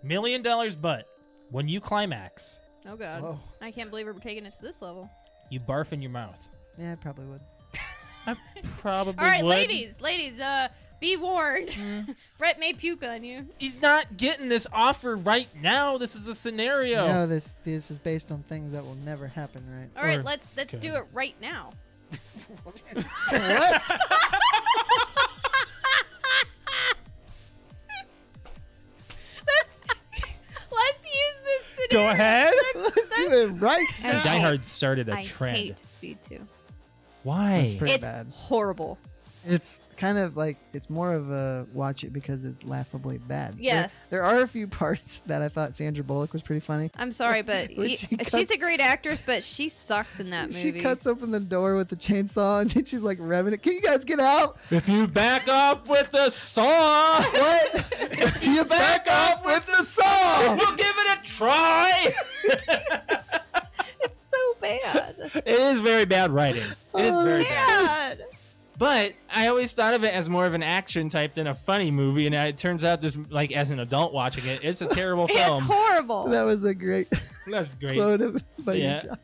$1 million, but when you climax, Oh god. Oh. I can't believe we're taking it to this level. you barf in your mouth. Yeah, I probably would. I probably All right, would. ladies, be warned. Brett may puke on you. He's not getting this offer right now. This is a scenario. No, this is based on things that will never happen, right? All right, Or- let's okay. do it right now. What? Let's use this scenario. Go ahead. Let's do it right now. Die Hard started a I trend. hate Speed 2. Why? That's pretty It's bad. horrible. It's kind of like, it's more of a watch it because it's laughably bad. Yes. There are a few parts that I thought Sandra Bullock was pretty funny. I'm sorry, but When she she's cuts- a great actress, but she sucks in that movie. She cuts open the door with the chainsaw and then she's like revving it. Can you guys get out? If you back off with the saw, What? if you back off with the saw, we'll give it a try. It's so bad. It is very bad writing. It is Oh, very bad. Bad. But I always thought of it as more of an action type than a funny movie, and it turns out this, like, as an adult watching it, it's a terrible It's film. horrible. That was a great That's great. quote of by Yeah. John.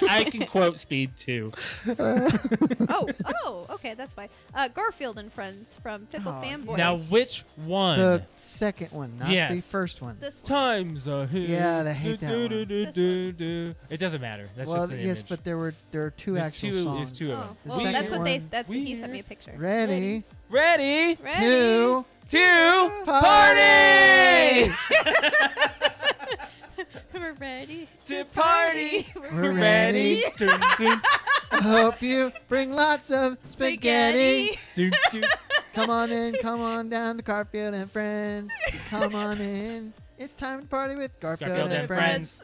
I can quote Speed 2. Oh, okay, that's fine. Garfield and Friends from Pickle Oh, Fanboys. Now, which one? The second one, not the Yes. first one. This one. Times are here. Yeah, I hate that one. It doesn't matter. That's Well, just an yes, image. but there are two There's actual two, songs. There's two of Oh, them. The well, second that's what they. one, That's he sent me a picture. Ready? Ready? Ready. Two. To Party! We're ready To party. We're ready. Dun, dun, I hope you bring lots of spaghetti. dun, dun. Come on down to Garfield and Friends. Come on in. It's time to party with Garfield, Garfield and and Friends.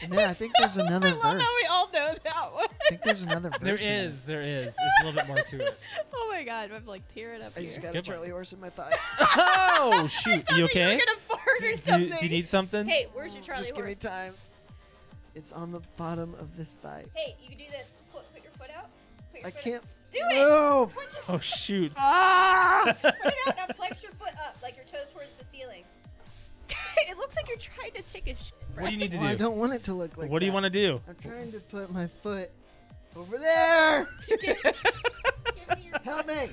And then I think there's another I verse. love how we all know that one. I think there's another verse. There in is. There's a little bit more to it. Oh my god, I'm like tearing up I here. just got a Good one. Charlie horse in my thigh. Oh, shoot. I You thought that okay? You were gonna fart or Do something. you need something? Hey, where's your Charlie Just give me horse? time. It's on the bottom of this thigh. Hey, you can do this. Put your foot out. Put your I foot can't. Out. Do it. No. Put your Oh, shoot. Ah! Put it out now. Flex your foot up, like your toes towards the ceiling. It looks like you're trying to take a shit. What do you need to Well, I do? don't want it to look like What do you that. want to do? I'm trying to put my foot over there. Give me your. Help me.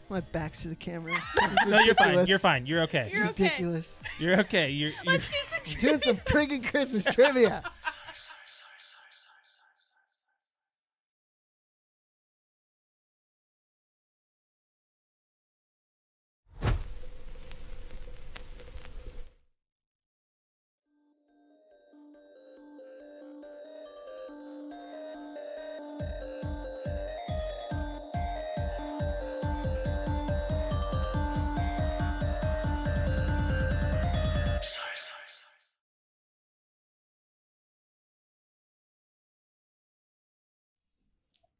My back's to the camera. No, you're fine. You're fine. You're okay. It's You're okay. ridiculous. You're okay. You're Let's do some. I'm doing some friggin' Christmas trivia.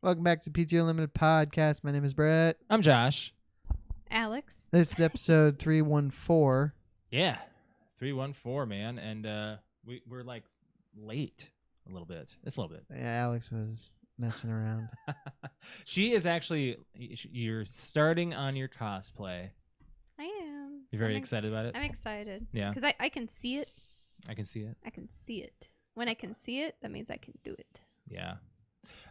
Welcome back to PTO Unlimited podcast. My name is Brett. I'm Josh. Alex. This is episode 314. Yeah. 314, man. And we're like late a little bit. It's a little bit. Yeah, Alex was messing around. She is actually, you're starting on your cosplay. I am. You're very I'm excited about it? I'm excited. Yeah. Because I can see it. I can see it. I can see it. When I can see it, that means I can do it. Yeah.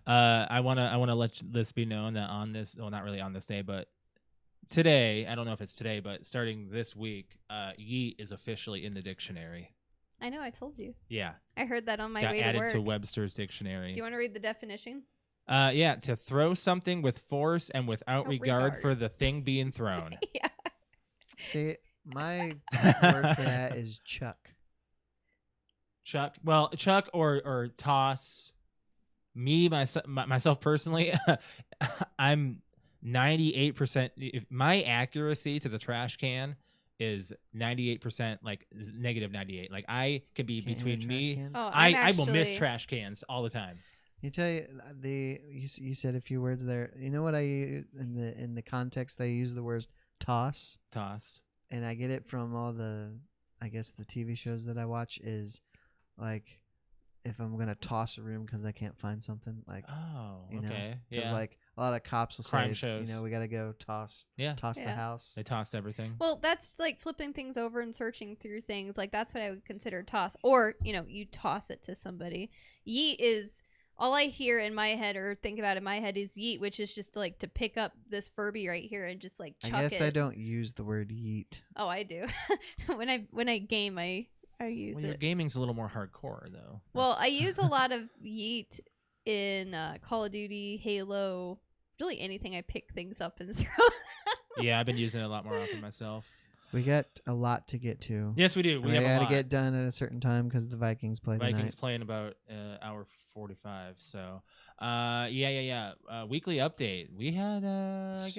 I wanna let this be known that on this, well, not really on this day, but today, I don't know if it's today, but starting this week, yeet is officially in the dictionary. I know, I told you. Yeah. I heard that on my Got way to added work. to Webster's dictionary. Do you want to read the definition? Yeah, to throw something with force and without regard regard. for the thing being thrown. Yeah. See, my word for that is chuck. Chuck, well, chuck or toss. Me, myself personally, I'm 98%. If my accuracy to the trash can is 98%, like negative 98. Like I can be Can't between hit a trash me. can? Oh, I will miss trash cans all the time. You tell you you said a few words there. You know what I use in the context they use the words toss, Toss. and I get it from all the I guess the TV shows that I watch is like if I'm gonna toss a room because I can't find something like Oh, you know okay. 'cause, Yeah. like a lot of cops will Crime say, shows. you know, we got to go toss the Yeah. house. They tossed everything. Well, that's like flipping things over and searching through things. Like that's what I would consider toss. Or, you know, you toss it to somebody. Yeet is all I hear in my head or think about in my head is yeet, which is just like to pick up this Furby right here and just like chuck it. I guess I don't use the word yeet. Oh, I do. when I game, I use Well, your it. gaming's a little more hardcore though. Well, I use a lot of yeet in Call of Duty, Halo, really anything I pick things up and throw. Yeah, I've been using it a lot more often myself. We got a lot to get to. Yes, we do. We have a got to lot. get done at a certain time because the Vikings play Vikings tonight. play in about hour 45. So, yeah. Weekly update. We had, I guess,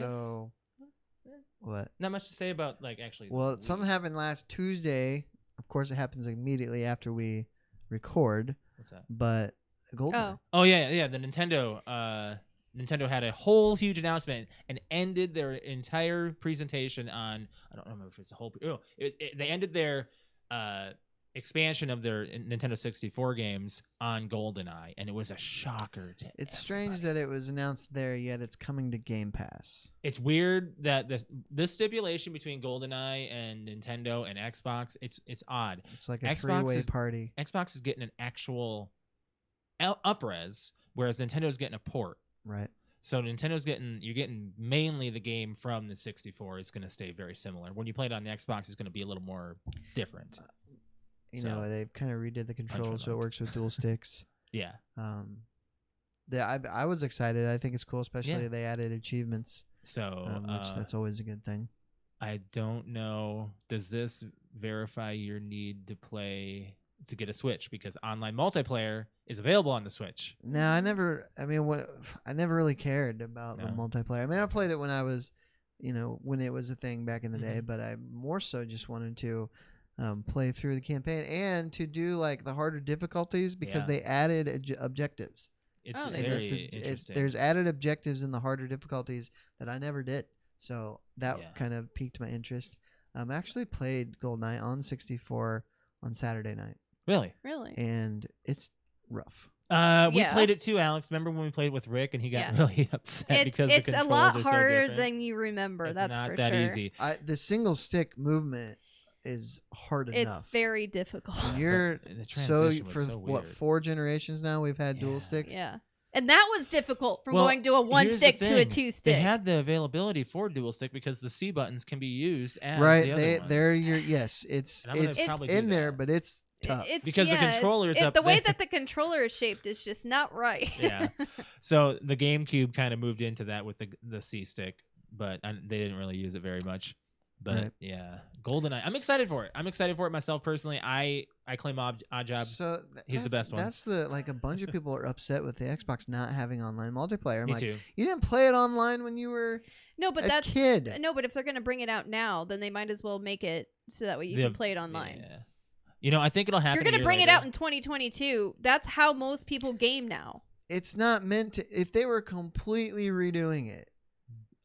What? not much to say about like actually. Well, something happened last Tuesday. Of course, it happens immediately after we record. What's that? But Golden. Oh yeah. The Nintendo had a whole huge announcement and ended their entire presentation on. I don't remember if it's a whole. They ended their expansion of their Nintendo 64 games on GoldenEye, and it was a shocker to It's everybody. strange that it was announced there, yet it's coming to Game Pass. It's weird that this stipulation between GoldenEye and Nintendo and Xbox, it's odd. It's like a Xbox three-way is- party. Xbox is getting an actual up-res, whereas Nintendo's getting a port. Right. So you're getting mainly the game from the 64. It's going to stay very similar. When you play it on the Xbox, it's going to be a little more different. You know, they've kind of redid the controls so it mode. works with dual sticks. Yeah. I was excited. I think it's cool, especially they added achievements, So which that's always a good thing. I don't know. Does this verify your need to get a Switch? Because online multiplayer is available on the Switch. No, I never really cared about the No. multiplayer. I mean, I played it when I was, when it was a thing back in the day, Mhm. but I more so just wanted to play through the campaign and to do like the harder difficulties because Yeah. they added objectives. It's Oh, they very did. interesting. There's added objectives in the harder difficulties that I never did. So that Yeah. kind of piqued my interest. I actually played GoldenEye on 64 on Saturday night, Really? Really? and it's rough. We Yeah. played it too, Alex. Remember when we played with Rick and he got Yeah. really upset because the It's a controls lot are so harder different? than you remember. It's That's not for that sure. easy. The single stick movement is hard It's enough. very difficult. When you're The so transition was for so what weird. 4 generations now we've had Yeah. dual sticks. Yeah. And that was difficult from Well, going to a one here's the stick to a thing. 2 They stick. had the availability for dual stick because the C buttons can be used as Right, the other ones. they're your it's And I'm gonna it's probably do in there, that. but it's tough. Because the controller's up the way there. that the controller is shaped is just not right. Yeah. So the GameCube kind of moved into that with the C stick, but they didn't really use it very much. But Right. yeah, GoldenEye. I'm excited for it. I'm excited for it myself personally. I claim Odd Job. So He's the best one. That's a bunch of people are upset with the Xbox not having online multiplayer. I'm Me like, too. you didn't play it online when you were No, but a that's kid. no, but if they're gonna bring it out now, then they might as well make it so that way you The- can play it online. Yeah. I think it'll If happen. you're gonna bring it out in 2022, that's how most people game now. It's not meant to. If they were completely redoing it,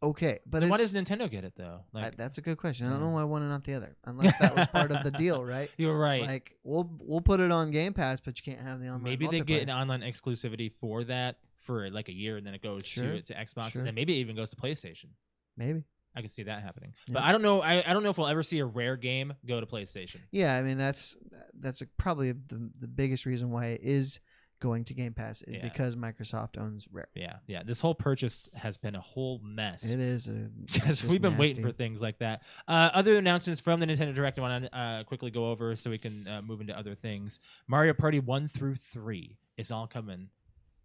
okay. But Then why it's, does Nintendo get it though? Like that's a good question. I don't Yeah. know why one and not the other, unless that was part of the deal, right? you're right. Like we'll put it on Game Pass, but you can't have the online. Maybe they get an multiplayer. online exclusivity for that for like a year, and then it goes Sure, to Xbox, sure. and then maybe it even goes to PlayStation. Maybe. I can see that happening. Yeah. But I don't know. I don't know if we'll ever see a Rare game go to PlayStation. Yeah, I mean that's probably the biggest reason why it is going to Game Pass is Yeah. because Microsoft owns Rare. Yeah. This whole purchase has been a whole mess. It is Because we've been waiting for things like that. Other announcements from the Nintendo Direct I want to quickly go over so we can move into other things. Mario Party 1 through 3 is all coming.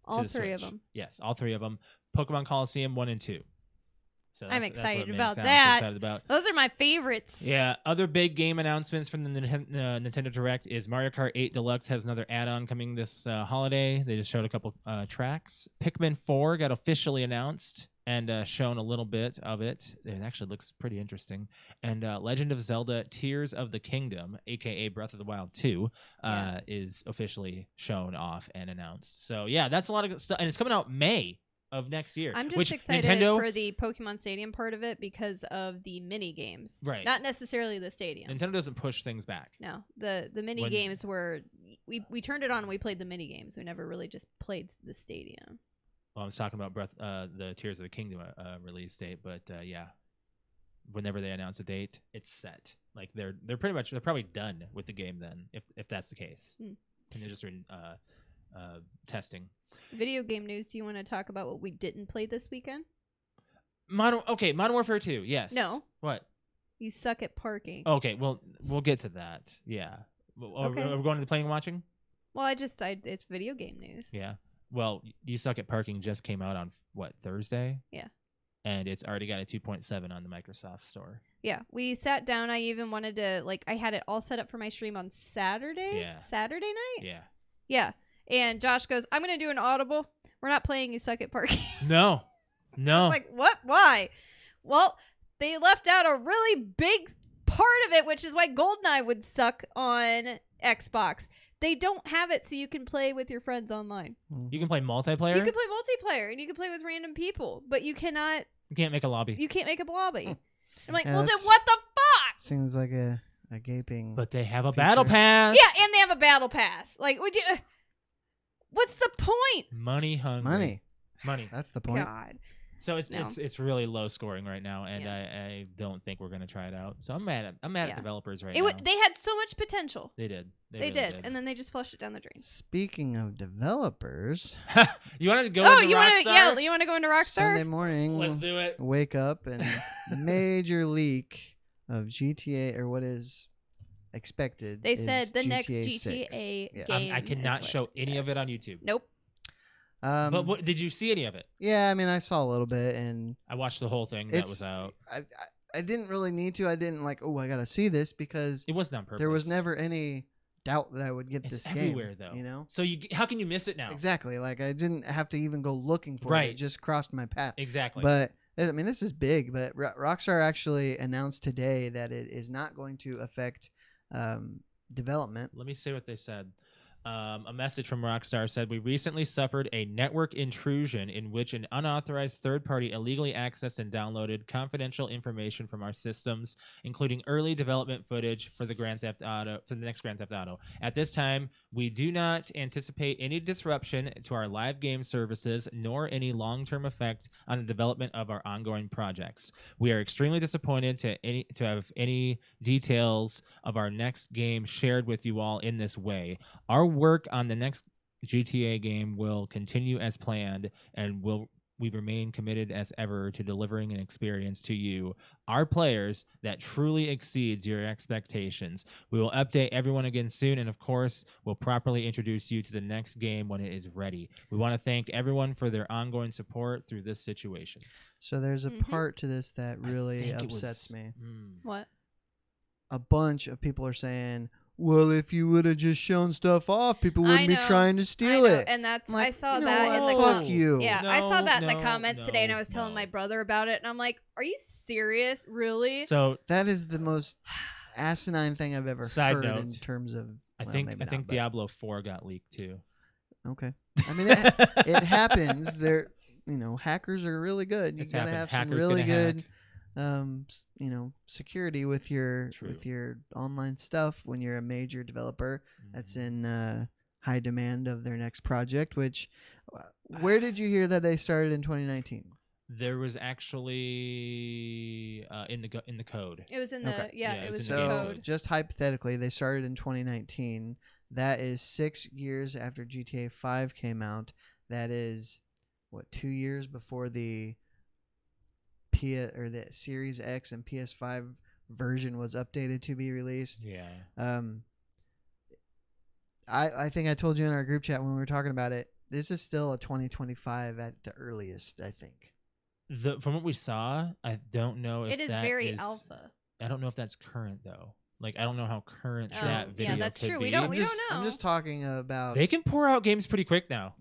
All to the 3 of Switch. them. Yes, all 3 of them. Pokemon Coliseum 1 and 2. So I'm that's excited what made about Sam so that. excited about. Those are my favorites. Yeah, other big game announcements from the Nintendo Direct is Mario Kart 8 Deluxe has another add-on coming this holiday. They just showed a couple tracks. Pikmin 4 got officially announced and shown a little bit of it. It actually looks pretty interesting. And Legend of Zelda Tears of the Kingdom, a.k.a. Breath of the Wild 2, is officially shown off and announced. So, yeah, that's a lot of good stuff. And it's coming out May of next year. I'm just which excited Nintendo, for the Pokemon Stadium part of it because of the mini games. Right. Not necessarily the stadium. Nintendo doesn't push things back. No. The mini When- games were we turned it on and we played the mini games. We never really just played the stadium. Well, I was talking about the Tears of the Kingdom release date, but yeah, whenever they announce a date, it's set. Like they're probably done with the game then, if that's the case, and they're just in testing. Video game news. Do you want to talk about what we didn't play this weekend? Modern Warfare 2. Yes. No. What? You suck at parking. Okay, well, we'll get to that. Yeah. Okay. Are we going to the playing and watching? Well, it's video game news. Yeah. Well, You Suck at Parking just came out on, what, Thursday? Yeah. And it's already got a 2.7 on the Microsoft Store. Yeah. We sat down. I even wanted to, I had it all set up for my stream on Saturday. Yeah. Saturday night? Yeah. Yeah. And Josh goes, I'm going to do an audible. We're not playing You Suck at Parking. No. It's like, what? Why? Well, they left out a really big part of it, which is why GoldenEye would suck on Xbox. They don't have it so you can play with your friends online. You can play multiplayer? You can play multiplayer and you can play with random people, but you cannot. You can't make a lobby. You can't make a lobby. I'm like, Yeah, well, then what the fuck? Seems like a gaping. But they have a feature. battle pass. Yeah, and they have a battle pass. Like, would you? What's the point? Money hungry. Money. That's the point. God. So No. it's really low scoring right now, and Yeah. I don't think we're gonna try it out. So I'm mad Yeah. at developers right now. They had so much potential. They did. They really did, and then they just flushed it down the drain. Speaking of developers, You want to go? Oh, into you want to? Rockstar? Yeah, you want to go into Rockstar? Sunday morning, Let's do it. wake up and major leak of GTA, or what is expected. They is said the next GTA GTA 6. Yes. game. I is cannot what show it any said. of it on YouTube. Nope. But what did you see any of it? Yeah, I mean, I saw a little bit, and I watched the whole thing that was out. I didn't really need to. I didn't I gotta see this because It wasn't on purpose. there was never any doubt that I would get It's this everywhere game. though. You know? So how can you miss it now? Exactly. Like I didn't have to even go looking for it. Right. It just crossed my path. Exactly. But I mean, this is big. But Rockstar actually announced today that it is not going to affect development. Let me say what they said. A message from Rockstar said, "We recently suffered a network intrusion in which an unauthorized third party illegally accessed and downloaded confidential information from our systems, including early development footage for the next Grand Theft Auto. At this time, we do not anticipate any disruption to our live game services nor any long-term effect on the development of our ongoing projects. We are extremely disappointed to have any details of our next game shared with you all in this way. Our work on the next GTA game will continue as planned, and we remain committed as ever to delivering an experience to you, our players, that truly exceeds your expectations. We will update everyone again soon, and of course, we'll properly introduce you to the next game when it is ready. We want to thank everyone for their ongoing support through this situation." So there's a Mhm. part to this that really think it upsets was- me. What? A bunch of people are saying, "Well, if you would have just shown stuff off, people wouldn't be know. trying to I steal know, it." and that's I'm like, I saw you know that in what? the Fuck you. Yeah, I saw that in the No, comments today, and I was no, telling my no. brother about it, and I'm like, "Are you serious? Really?" So That is the most asinine thing I've ever Side heard in note, terms of. I well, think maybe not, but- Diablo 4 got leaked too. Okay. I mean, it happens. Hackers are really good. You It's gotta happened. have some Hackers really gonna good, hack. security with your True. online stuff when you're a major developer that's Mhm. in high demand of their next project. Which, where did you hear that they started in 2019? There was actually in the code. It was in the Okay. Yeah, it it was was in in the the So, code. just hypothetically, they started in 2019. That is 6 years after GTA 5 came out. That is, 2 years before the the Series X and PS5 version was updated to be released. Yeah. I think I told you in our group chat when we were talking about it, this is still a 2025 at the earliest, I think. From what we saw, I don't know if It is that very alpha. I don't know if that's current though. Like I don't know how current Oh, that yeah, video that's could true. be. We don't I'm know. just talking about. They can pour out games pretty quick now.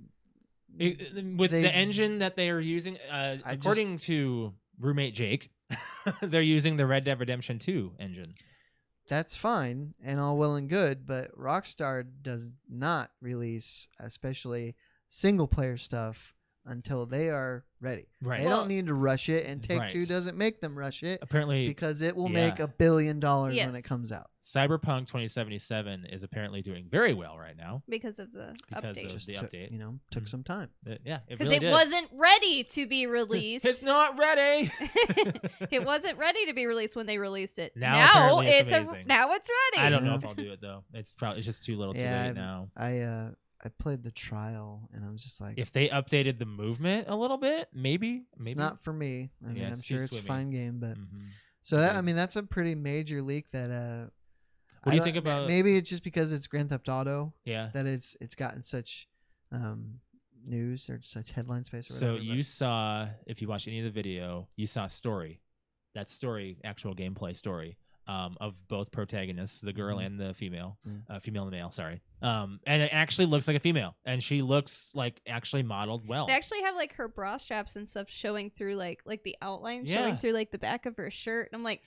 With They- the engine that they are using, according to roommate Jake, they're using the Red Dead Redemption 2 engine. That's fine and all well and good, but Rockstar does not release, especially single player stuff, until they are ready. Right. They Well- don't need to rush it, and Take Two Right. doesn't make them rush it Apparently, because it will yeah. make $1 billion when Yes. it comes out. Cyberpunk 2077 is apparently doing very well right now because of the because update. of Just the took, update. took Mhm. some time. Yeah, it Because really it did. wasn't ready to be released. It's not ready. It wasn't ready to be released when they released it. Now apparently it's it's amazing. now it's ready. I don't know Yeah. if I'll do it though. It's just too little too Yeah, late now. I played the trial, and I'm just like, If they updated the movement a little bit, maybe. it's not for me. I mean, Yeah, I'm it's sure too it's a swimmy. fine game, but Mhm. so that I Agreed. mean that's a pretty major leak that What do you think about? maybe it's just because it's Grand Theft Auto Yeah. that it's gotten such news or such headline space or So whatever. you saw, if you watched any of the video, you saw story, that story, actual gameplay story, of both protagonists, the girl Mhm. and the female, Mm. female and male. Sorry. And it actually looks like a female, and she looks like actually modeled well. They actually have like her bra straps and stuff showing through like the outline Yeah. showing through like the back of her shirt. And I'm like,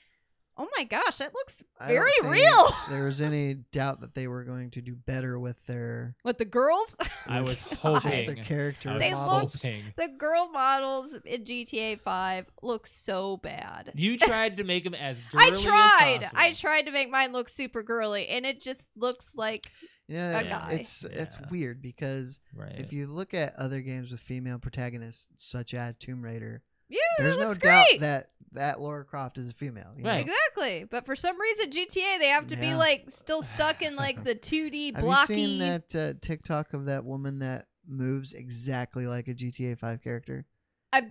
oh my gosh, that looks I don't very think real. there was any doubt that they were going to do better with their With the girls, I was just hoping. the character I was They models. hoping. the girl models in GTA 5 look so bad. You tried to make them as girly I tried. as I possible. tried to make mine look super girly, and it just looks like Yeah, a guy. it's Yeah. weird because Right. if you look at other games with female protagonists, such as Tomb Raider, yeah, there's that no looks doubt great. that Laura Croft is a female. you know? Right. Exactly, but for some reason GTA they have to be Yeah. like still stuck in like the 2D Have blocky. you seen that TikTok of that woman that moves exactly like a GTA 5 character? I've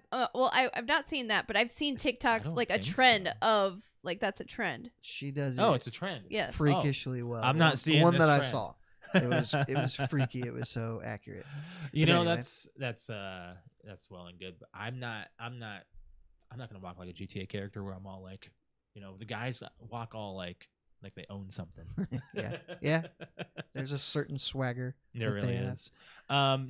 not seen that, but I've seen TikToks don't like a think trend so. of like that's a trend. She does Oh, it it's a trend. Yes. freakishly well. I'm The not one- seeing the one this that I trend. saw. It was freaky. It was so accurate. You But know, anyway. that's well and good, but I'm not gonna walk like a GTA character where I'm all like, the guys walk all like they own something. Yeah. There's a certain swagger. There that they really have. is.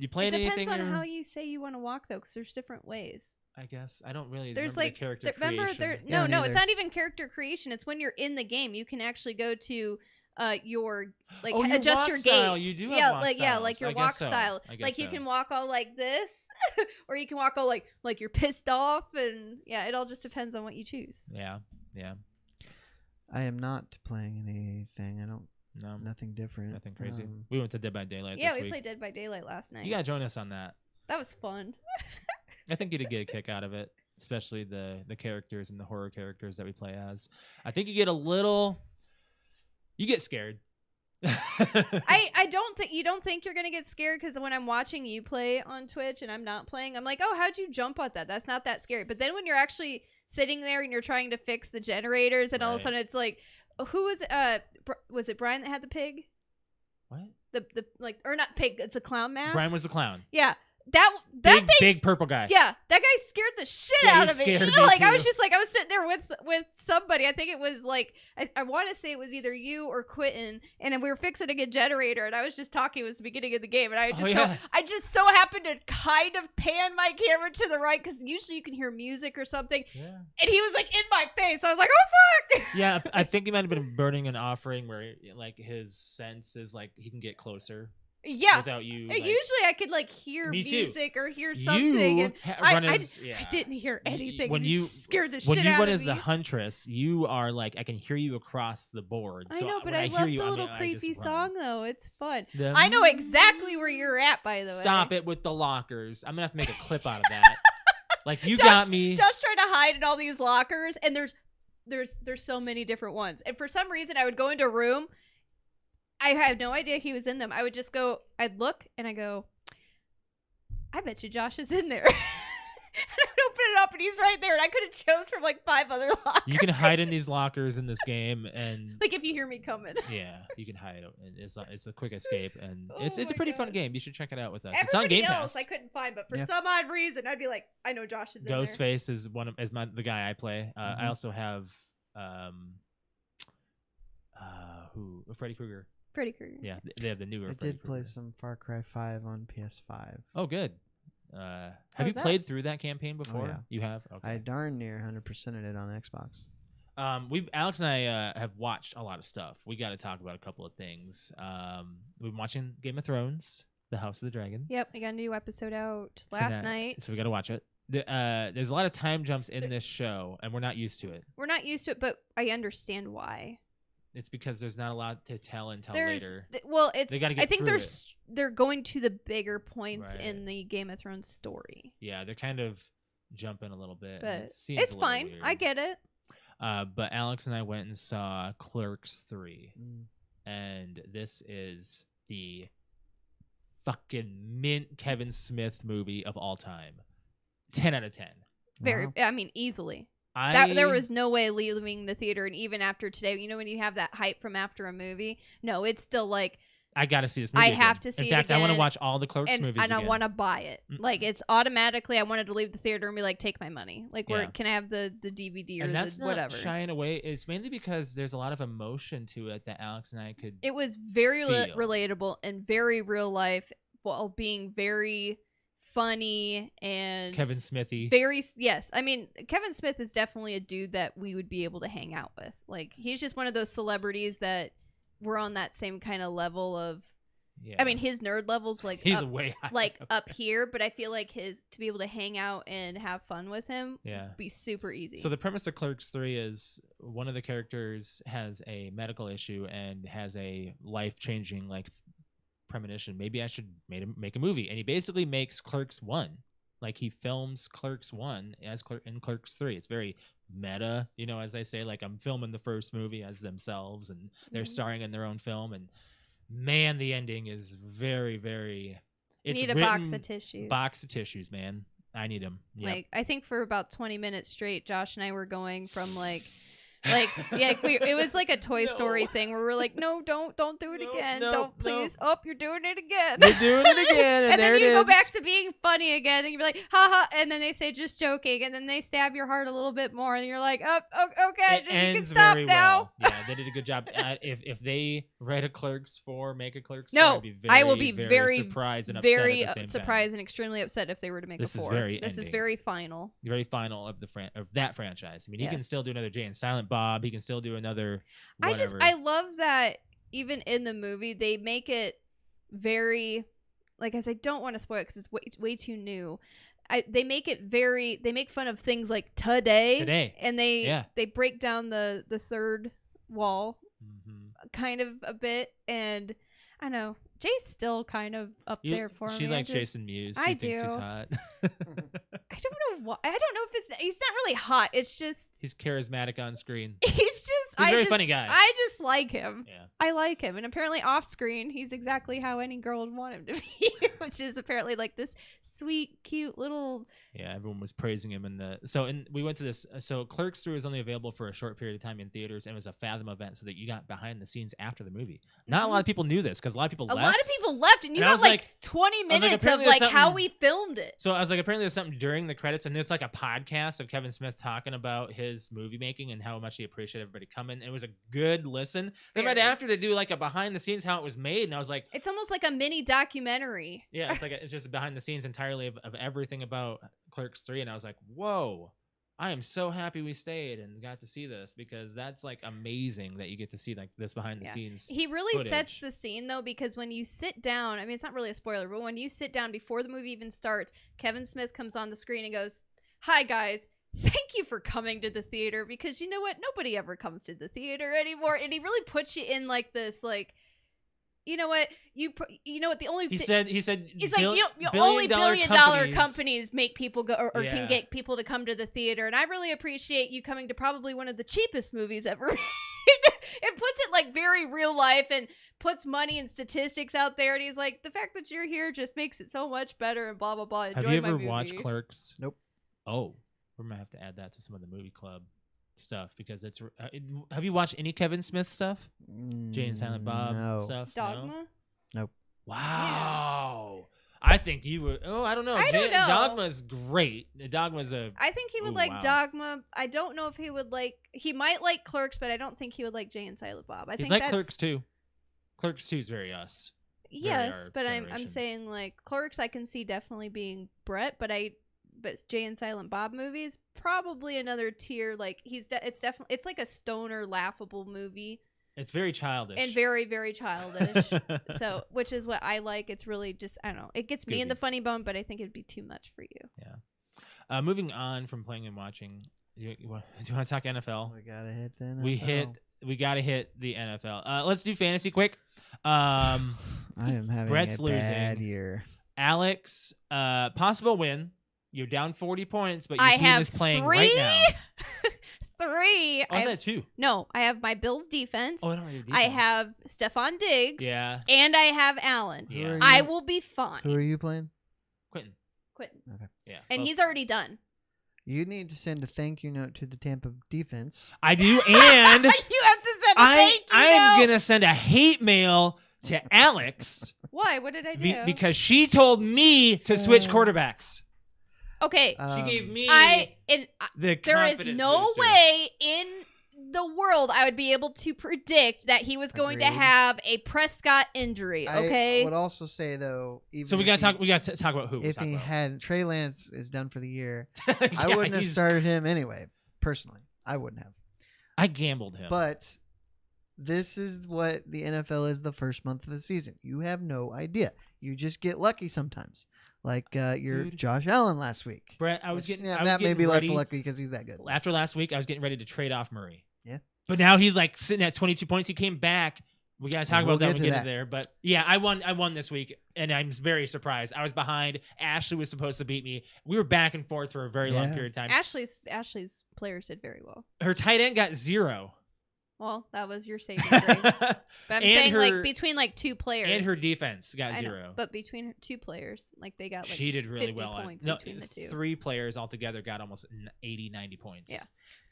You playing It depends anything? on or- how you say you want to walk though, because there's different ways. I guess I don't really. There's remember like the character remember creation. there Yeah, no, me it's either. not even character creation. It's when you're in the game, you can actually go to your like Oh, your adjust walk your style. gait. You do have yeah, walk like styles. like your I walk guess so. style. I guess Like you so. can walk all like this, or you can walk all like you're pissed off, and yeah, it all just depends on what you choose. Yeah. I am not playing anything. I don't. No, Nothing different. nothing crazy. Um, We went to Dead by Daylight. Yeah, this we week. played Dead by Daylight last night. You gotta join us on that. That was fun. I think you'd get a kick out of it, especially the characters and the horror characters that we play as. I think you get scared. I don't think you're gonna get scared, because when I'm watching you play on Twitch and I'm not playing, I'm like, oh, how'd you jump at that? That's not that scary. But then when you're actually sitting there and you're trying to fix the generators, and all of a Right. sudden it's like, who was it Brian that had the pig? What? The like, or not pig? It's a clown mask. Brian was the clown. Yeah, that Big thing. purple guy. Yeah, that guy scared the shit Yeah, out he of me. scared me Like I was too. just like, I was sitting there with somebody. I think it was like I want to say it was either you or Quentin, and we were fixing a generator, and I was just talking. It was the beginning of the game, and I just so happened to kind of pan my camera to the right, because usually you can hear music or something, Yeah. and he was like in my face. I was like, oh fuck. Yeah, I think he might have been burning an offering where like his sense is like he can get closer Yeah. without you. Like, Usually I could like hear Me too. music or hear something, you and run I as yeah. didn't hear anything. When It you scared the when shit you out run of as me. the huntress, you are like I can hear you across the board. I So know, but when I hear love you, the I little mean, I creepy just run. song though. It's fun. The- I know exactly where you're at, by the way. Stop it with the lockers. I'm gonna have to make a clip out of that. Like you Josh- got me. Josh tried to hide in all these lockers, and there's so many different ones. And for some reason, I would go into a room. I had no idea he was in them. I would just go. I'd look, and I go, I bet you Josh is in there. And I'd open it up, and he's right there. And I could have chose from like 5 other lockers. You can hide in these lockers in this game, and Like if you hear me coming. yeah, you can hide. And it's a quick escape, and Oh it's a my pretty fun God. game. You should check it out with us. It's on Everybody Game else Pass. I couldn't find, but for Yeah. some odd reason, I'd be like, I know Josh is in there. Ghostface is the guy I play. I Mhm. also have Freddy Krueger. Freddy Krueger. Yeah, they have the newer. I Freddy did play Krueger. some Far Cry 5 on PS5. Oh, good. Have you was that? played through that campaign before? yeah. You have. Okay. I darn near 100%ed it on Xbox. Alex and I have watched a lot of stuff. We got to talk about a couple of things. We've been watching Game of Thrones, The House of the Dragon. Yep, we got a new episode out last night. So we got to watch it. There's a lot of time jumps in this show, and we're not used to it. We're not used to it, but I understand why. It's because there's not a lot to tell until later. They gotta get I think through they're going to the bigger points Right. in the Game of Thrones story. Yeah, they're kind of jumping a little bit. But Seems it's a little fine. weird. I get it. But Alex and I went and saw Clerks 3. Mm. And this is the fucking mint Kevin Smith movie of all time. 10 out of 10. Very, Wow. I mean, easily. There was no way leaving the theater, and even after today, you know, when you have that hype from after a movie, no, it's still like, I gotta see this movie. I again. have to see it In fact, I want to again, watch all the Clerks movies and I again. want to buy it. Like, it's automatically, I wanted to leave the theater and be like, take my money. Like, where Yeah. can I have the DVD or and that's the not whatever? shying away. It's mainly because there's a lot of emotion to it that Alex and I could. It was very feel. relatable and very real life, while being very funny and Kevin Smithy. yes. I mean, Kevin Smith is definitely a dude that we would be able to hang out with. Like, he's just one of those celebrities that we're on that same kind of level of. Yeah. I mean, his nerd level's like he's up, way high like up here, but I feel like to be able to hang out and have fun with him Yeah. would be super easy. So the premise of Clerks 3 is one of the characters has a medical issue and has a life-changing like premonition. Maybe I should make a movie. And he basically makes Clerks 1. Like, he films Clerks 1 as in Clerks 3. It's very meta, you know, as they say, like, I'm filming the first movie as themselves and they're Mhm. starring in their own film. And man, the ending is very, very... You It's need a box of tissues. Box of tissues, man. I need them. Yep. Like, I think for about 20 minutes straight, Josh and I were going from it was like a Toy Story thing where we're like, no, don't do it again. Don't, please. Oh, you're doing it again. You're doing it again. And, and there then it you go is. back to being funny again, and you're like, haha, and then they say just joking, and then they stab your heart a little bit more, and you're like, oh, okay, It you can ends stop very now. well. Yeah, they did a good job. If they write a Clerks 4, make a Clerks 4, No, I'd be very, I will be very surprised and upset very at the same surprised and extremely upset if they were to make This a is 4. very This is ending. very final. time. Very final of that franchise. I mean, he can Yes. still do another Jay and Silent Bob. He can still do another whatever. I love that even in the movie they make it very, like I said, I don't want to spoil it because it's way too new. They make fun of things like today, and they break down the third wall Mhm. kind of a bit, and I know Jay's still kind of up there for me. She's like Jason Mewes. She I thinks he's do. hot. I don't know why. I don't know if he's not really hot. It's just He's charismatic on screen. he's a very funny guy. I just like him. Yeah. I like him, and apparently off screen he's exactly how any girl would want him to be, which is apparently like this sweet, cute little. Yeah, everyone was praising him we went to this. So Clerks 3 was only available for a short period of time in theaters, and it was a Fathom event, so that you got behind the scenes after the movie. Not a lot of people knew this because a lot of people A left. lot of people left, and you And I got was like 20 was like, minutes of apparently there's like how something- we filmed it. So I was like, apparently there's something during the credits, and there's like a podcast of Kevin Smith talking about his movie making and how much he appreciated everybody coming. It was a good listen. Then right Very. after they do like a behind the scenes how it was made, and I was like, It's almost like a mini documentary. yeah, it's just behind the scenes entirely of everything about Clerks 3, and I was like, whoa. I am so happy we stayed and got to see this because that's like amazing that you get to see like this behind the scenes. He really sets footage. the scene though, because when you sit down, I mean, it's not really a spoiler, but when you sit down before the movie even starts, Kevin Smith comes on the screen and goes, "Hi guys, thank you for coming to the theater, because you know what? Nobody ever comes to the theater anymore." And he really puts you in like this, like, you know what? You know what? The only He said he's like, only billion-dollar billion-dollar companies make people go or Yeah. can get people to come to the theater, and I really appreciate you coming to probably one of the cheapest movies ever made. It puts it like very real life and puts money and statistics out there, and he's like, the fact that you're here just makes it so much better and blah blah blah. Enjoy Have you my ever movie. watched Clerks? Nope. Oh, we might have to add that to some of the movie club stuff because it's. Have you watched any Kevin Smith stuff? Jay and Silent Bob No. stuff? Dogma? No? Wow. I think you would. Oh, I don't know. I don't know. Dogma's great. Dogma's I think he would Ooh, like wow. Dogma. I don't know if he would like. He might like Clerks, but I don't think he would like Jay and Silent Bob. I He'd think like that's Clerks too. Clerks 2 is very us. yes, our but I'm generation. saying like Clerks. I can see definitely being Brett, but Jay and Silent Bob movies probably another tier. Like it's definitely it's like a stoner laughable movie. It's very childish. and very, very childish. So, which is what I like. It's really just, I don't know. It gets me in the Goofy. funny bone, but I think it'd be too much for you. Moving on from playing and watching, do you want to talk NFL? We gotta hit the NFL. We got to hit the NFL. Let's do fantasy quick. I am having Brett's a bad losing. year. Alex, possible win. You're down 40 points, but your I team have is playing 3. right now. 3. Oh, is that 2? No, I have my Bills defense. Oh, I don't have I have Stephon Diggs. Yeah. And I have Allen. Who Yeah. are I you- will be fine. Who are you playing? Quentin. Quentin. Okay. Yeah. And Well, he's already done. You need to send a thank you note to the Tampa defense. I do, and you have to send a thank you I'm note. gonna send a hate mail to Alex Why? What did I do? because she told me to switch quarterbacks. Okay. She gave me and the there is confidence no booster. way in the world I would be able to predict that he was going to Agreed. have a Prescott injury. Okay. I would also say though, even So we if gotta he- talk. We gotta talk about who. If he had Trey Lance is done for the year, yeah, I wouldn't have he's- started him anyway. Personally, I wouldn't have. I gambled him. But this is what the NFL is the first month of the season. You have no idea. You just get lucky sometimes. Like your Dude. Josh Allen last week. Brett, I was Which, getting. yeah, I was that may getting be ready. less lucky because he's that good. After last week, I was getting ready to trade off Murray. Yeah. But now he's like sitting at 22 points. He came back. We gotta talk We'll about that get when we to get that. to there. But yeah, I won this week, and I'm very surprised. I was behind. Ashley was supposed to beat me. We were back and forth for a very long Yeah. period of time. Ashley's players did very well. Her tight end got 0. Well, that was your saving grace. But I'm And saying her- like between like 2 players. and her defense got I know, 0. but between 2 players, like they got like She did really 50 well. points No, between the 2. 3 players altogether got almost 80, 90 points. Yeah.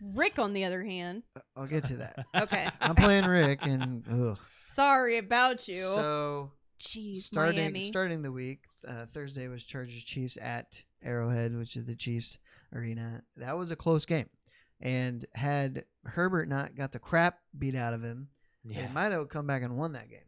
Rick, on the other hand. I'll get to that. Okay. I'm playing Rick, and ugh. Sorry about you. So Jeez, Miami. starting the week, Thursday was Chargers Chiefs at Arrowhead, which is the Chiefs arena. That was a close game, and had Herbert not got the crap beat out of him, Yeah. they might have come back and won that game.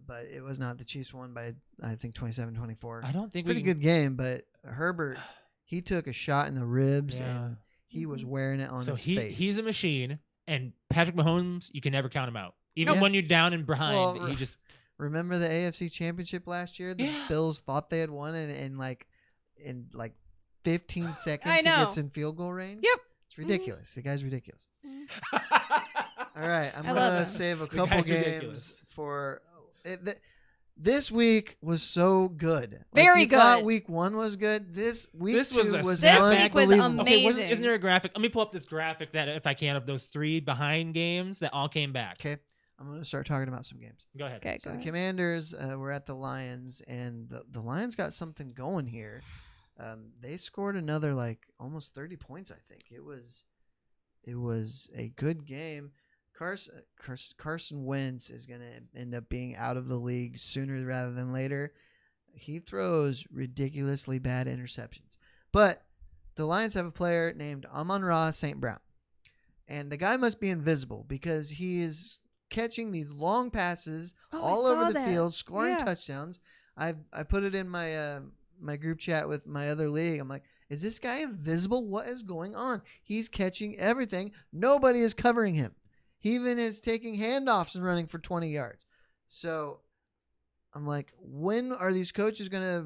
But it was not. The Chiefs won by I think 27-24. I don't think Pretty we can, good game, but Herbert he took a shot in the ribs Yeah. and he was Mhm. wearing it on So his face. he's a machine, and Patrick Mahomes, you can never count him out. Even Nope. when you're down and behind, Well, he just Remember the AFC Championship last year? The Yeah. Bills thought they had won, and in like 15 seconds I he know. gets in field goal range. Yep. It's ridiculous. The guy's ridiculous. Mhm. All right, I'm I love gonna him. save a The couple guy's games ridiculous. for. This week was so good. Like, Very you thought good. week 1 was good. This week This was 2 a was This snapback. week was unbelievable. Okay, amazing. isn't there a graphic? Let me pull up this graphic that, if I can, of those 3 behind games that all came back. Okay, I'm gonna start talking about some games. Go ahead. Okay, So go the ahead. Commanders were at the Lions, and the Lions got something going here. They scored another like almost 30 points. I think it was a good game. Carson Wentz is going to end up being out of the league sooner rather than later. He throws ridiculously bad interceptions, but the Lions have a player named Amon-Ra St. Brown, and the guy must be invisible because he is catching these long passes Oh, I all over saw the that. field, scoring Yeah. touchdowns. I put it in my my group chat with my other league. I'm like, is this guy invisible? What is going on? He's catching everything. Nobody is covering him. He even is taking handoffs and running for 20 yards. So I'm like, when are these defensive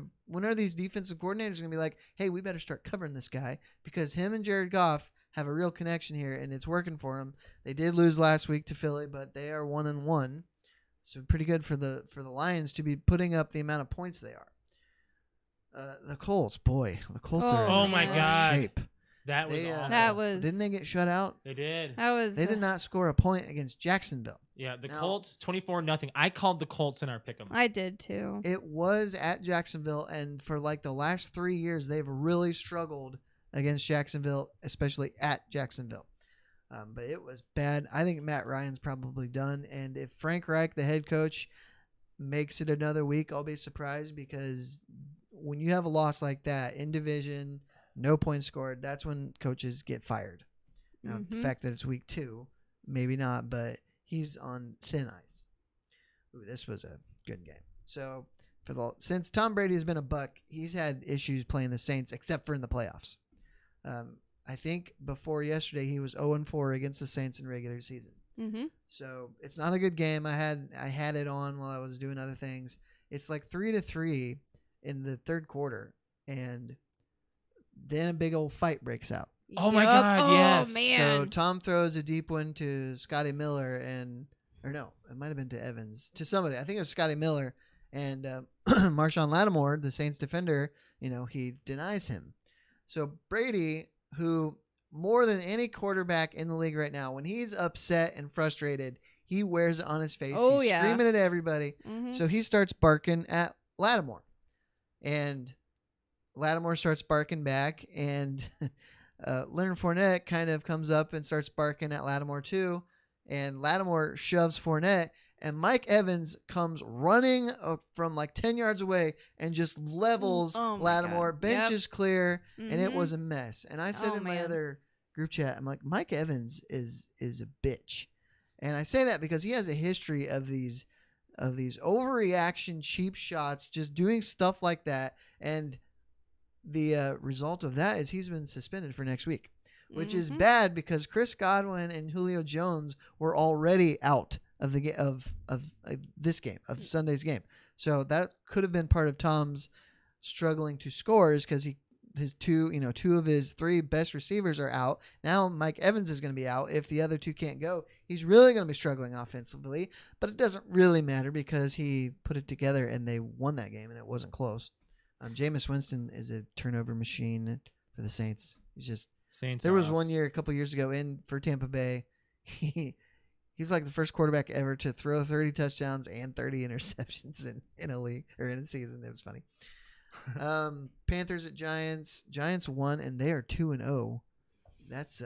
coordinators gonna be like, hey, we better start covering this guy because him and Jared Goff have a real connection here and it's working for him. They did lose last week to Philly, but they are 1-1. So pretty good for the Lions to be putting up the amount of points they are. The Colts, boy, the Colts are in Oh my rough God. shape. That was They, awful. That was. Didn't they get shut out? They did. That was. They did not score a point against Jacksonville. Yeah, the Now- Colts 24-0. I called the Colts in our pick'em. I did too. It was at Jacksonville, and for like the last 3 years, they've really struggled against Jacksonville, especially at Jacksonville. But it was bad. I think Matt Ryan's probably done, and if Frank Reich, the head coach, makes it another week, I'll be surprised because when you have a loss like that in division, no points scored, that's when coaches get fired. Now, the Mhm. fact that it's week 2, maybe not, but he's on thin ice. Ooh, this was a good game. So since Tom Brady has been a Buck, he's had issues playing the Saints, except for in the playoffs. I think before yesterday he was 0-4 against the Saints in regular season. Mm-hmm. So it's not a good game. I had it on while I was doing other things. It's like 3-3 in the third quarter, and then a big old fight breaks out. Oh my God, Oh, yes. man. So Tom throws a deep one to Scotty Miller, or no, it might have been to Evans, to somebody. I think it was Scotty Miller, and Marshawn Lattimore, the Saints defender, he denies him. So Brady, who more than any quarterback in the league right now, when he's upset and frustrated, he wears it on his face. Oh, He's yeah. screaming at everybody. Mm-hmm. So he starts barking at Lattimore, and Lattimore starts barking back, and Leonard Fournette kind of comes up and starts barking at Lattimore too, and Lattimore shoves Fournette, and Mike Evans comes running from like 10 yards away and just levels Oh my Lattimore. God. Bench Yep. is clear, and it Mhm. was a mess. And I said Oh, in my man. other group chat, I'm like, Mike Evans is a bitch, and I say that because he has a history of these overreaction, cheap shots, just doing stuff like that, and the result of that is he's been suspended for next week, which is Mhm. bad because Chris Godwin and Julio Jones were already out of the of this game, of Sunday's game. So that could have been part of Tom's struggling to scores because his two of his three best receivers are out. Now Mike Evans is going to be out. If the other two can't go, he's really going to be struggling offensively, but it doesn't really matter because he put it together and they won that game and it wasn't close. Jameis Winston is a turnover machine for the Saints. He's just Saints. there are was us. one year a couple years ago for Tampa Bay. He's like the first quarterback ever to throw 30 touchdowns and 30 interceptions in a league or in a season. It was funny. Panthers at Giants. Giants won and they are 2-0. That's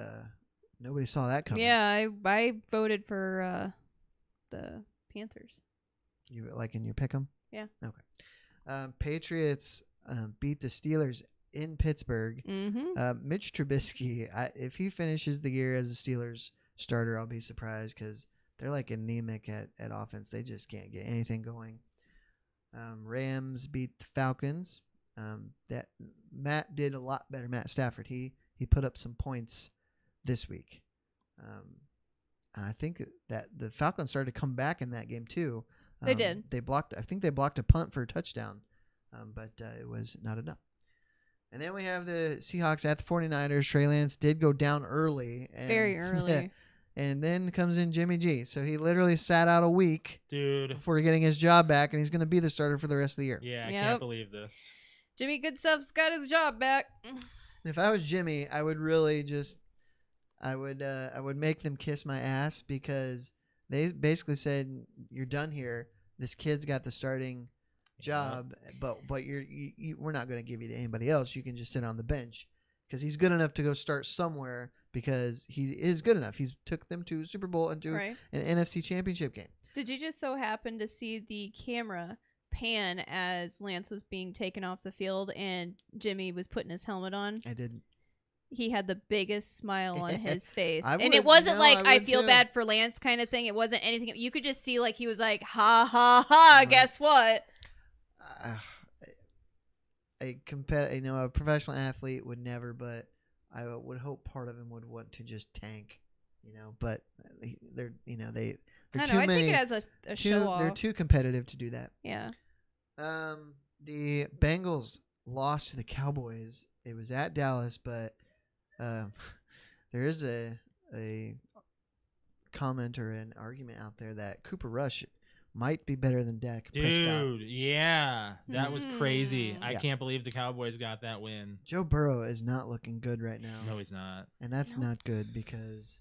nobody saw that coming. Yeah, I voted for the Panthers. You like in your pick 'em? Yeah. Okay. Patriots beat the Steelers in Pittsburgh. Mm-hmm. Mitch Trubisky, if he finishes the year as a Steelers starter, I'll be surprised because they're like anemic at offense. They just can't get anything going. Rams beat the Falcons. That Matt did a lot better. Matt Stafford. He put up some points this week. And I think that the Falcons started to come back in that game too. They did. I think they blocked a punt for a touchdown, but it was not enough. And then we have the Seahawks at the 49ers. Trey Lance did go down early. Very early. And then comes in Jimmy G. So he literally sat out a week Dude. before getting his job back, and he's going to be the starter for the rest of the year. Yeah, I Yep. can't believe this. Jimmy Goodstuff's got his job back. And if I was Jimmy, I would really just I would make them kiss my ass because they basically said, you're done here. This kid's got the starting job, but we're not going to give you to anybody else. You can just sit on the bench because he's good enough to go start somewhere because he is good enough. He's took them to a Super Bowl and to Right. an NFC Championship game. Did you just so happen to see the camera pan as Lance was being taken off the field and Jimmy was putting his helmet on? I didn't. He had the biggest smile on his face. I And would- it wasn't no, like I I would feel too. bad for Lance kind of thing. It wasn't anything. You could just see like he was like, ha ha ha, Right. guess what? A professional athlete would never, but I would hope part of him would want to just tank, but they're I know. too I many. take it as a show off. They're too competitive to do that. Yeah. The Bengals lost to the Cowboys. It was at Dallas, but there is a comment or an argument out there that Cooper Rush might be better than Dak Prescott. Dude, yeah. That was crazy. I Yeah. can't believe the Cowboys got that win. Joe Burrow is not looking good right now. No, he's not. And that's No. not good because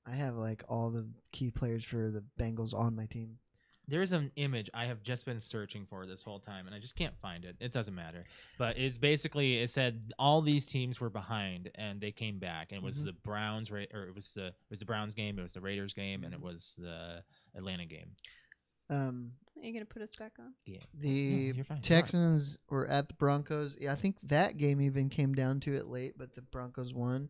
I have like all the key players for the Bengals on my team. There's an image I have just been searching for this whole time, and I just can't find it. It doesn't matter. But it said all these teams were behind, and they came back. And it was Mhm. the Browns, or it was the Browns game, it was the Raiders game, and it was the Atlanta game. Are you going to put us back on? Yeah. The No, you're fine. You're fine. Texans were at the Broncos. Yeah, I think that game even came down to it late, but the Broncos won.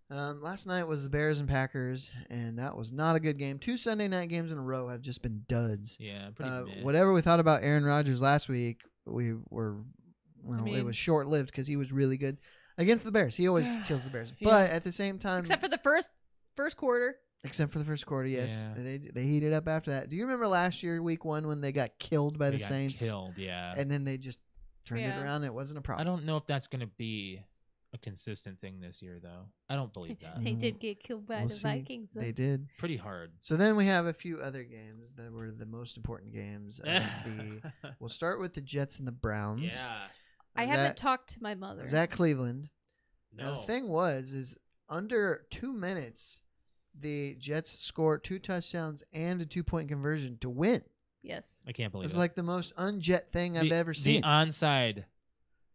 Last night was the Bears and Packers, and that was not a good game. 2 Sunday night games in a row have just been duds. Yeah, pretty mid. Whatever we thought about Aaron Rodgers last week, it mean- was short-lived because he was really good against the Bears. He always kills the Bears. Yeah. But at the same time, Except for the first quarter. Except for the first quarter, yes. Yeah. They heated up after that. Do you remember last year, week 1, when they got killed by They the got Saints? killed, yeah. And then they just turned it Yeah. around. It wasn't a I problem. don't know if that's going to be a consistent thing this year, though. I don't believe that. They did get killed by We'll the see. Vikings. Though. They did. Pretty hard. So then we have a few other games that were the most important games of the. We'll start with the Jets and the Browns. Yeah. I haven't talked to my mother. Is that Cleveland? No. Now, the thing is under 2 minutes, the Jets scored 2 touchdowns and a 2-point conversion to win. Yes. I can't believe It's it. like the most un-Jet thing I've ever seen. The onside.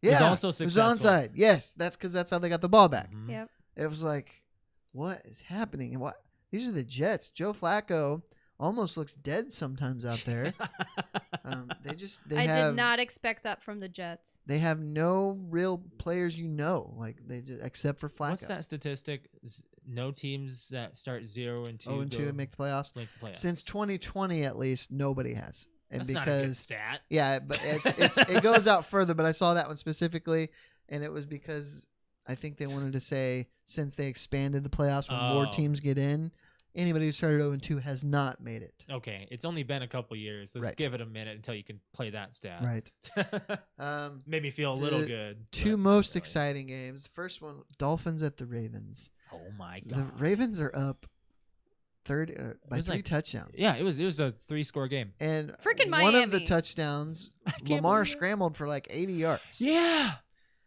Yeah, also it was successful. onside. Yes, that's because that's how they got the ball back. Mhm. Yep. It was like, what is happening? And what? These are the Jets. Joe Flacco almost looks dead sometimes out there. They I have did not expect that from the Jets. they have no real players like they just except for Flacco. What's that statistic? No teams that start 0-2 0-2 and make the playoffs. make the playoffs. Since 2020, at least nobody has. And That's not a good because stat. yeah, but it goes out further. But I saw that one specifically, and it was because I think they wanted to say since they expanded the playoffs when more Oh. teams get in, anybody who started 0-2 has not made it. Okay, it's only been a couple years. Let's Right. give it a minute until you can play that stat. Right. Made me feel a little The good. Two but not most really. exciting games. The first one, Dolphins at the Ravens. Oh my The god. Ravens are up by was 3 like- touchdowns. Yeah, it was a 3-score game. And Freaking one of the Miami. touchdowns, can't Lamar believe it. scrambled for like 80 yards. Yeah.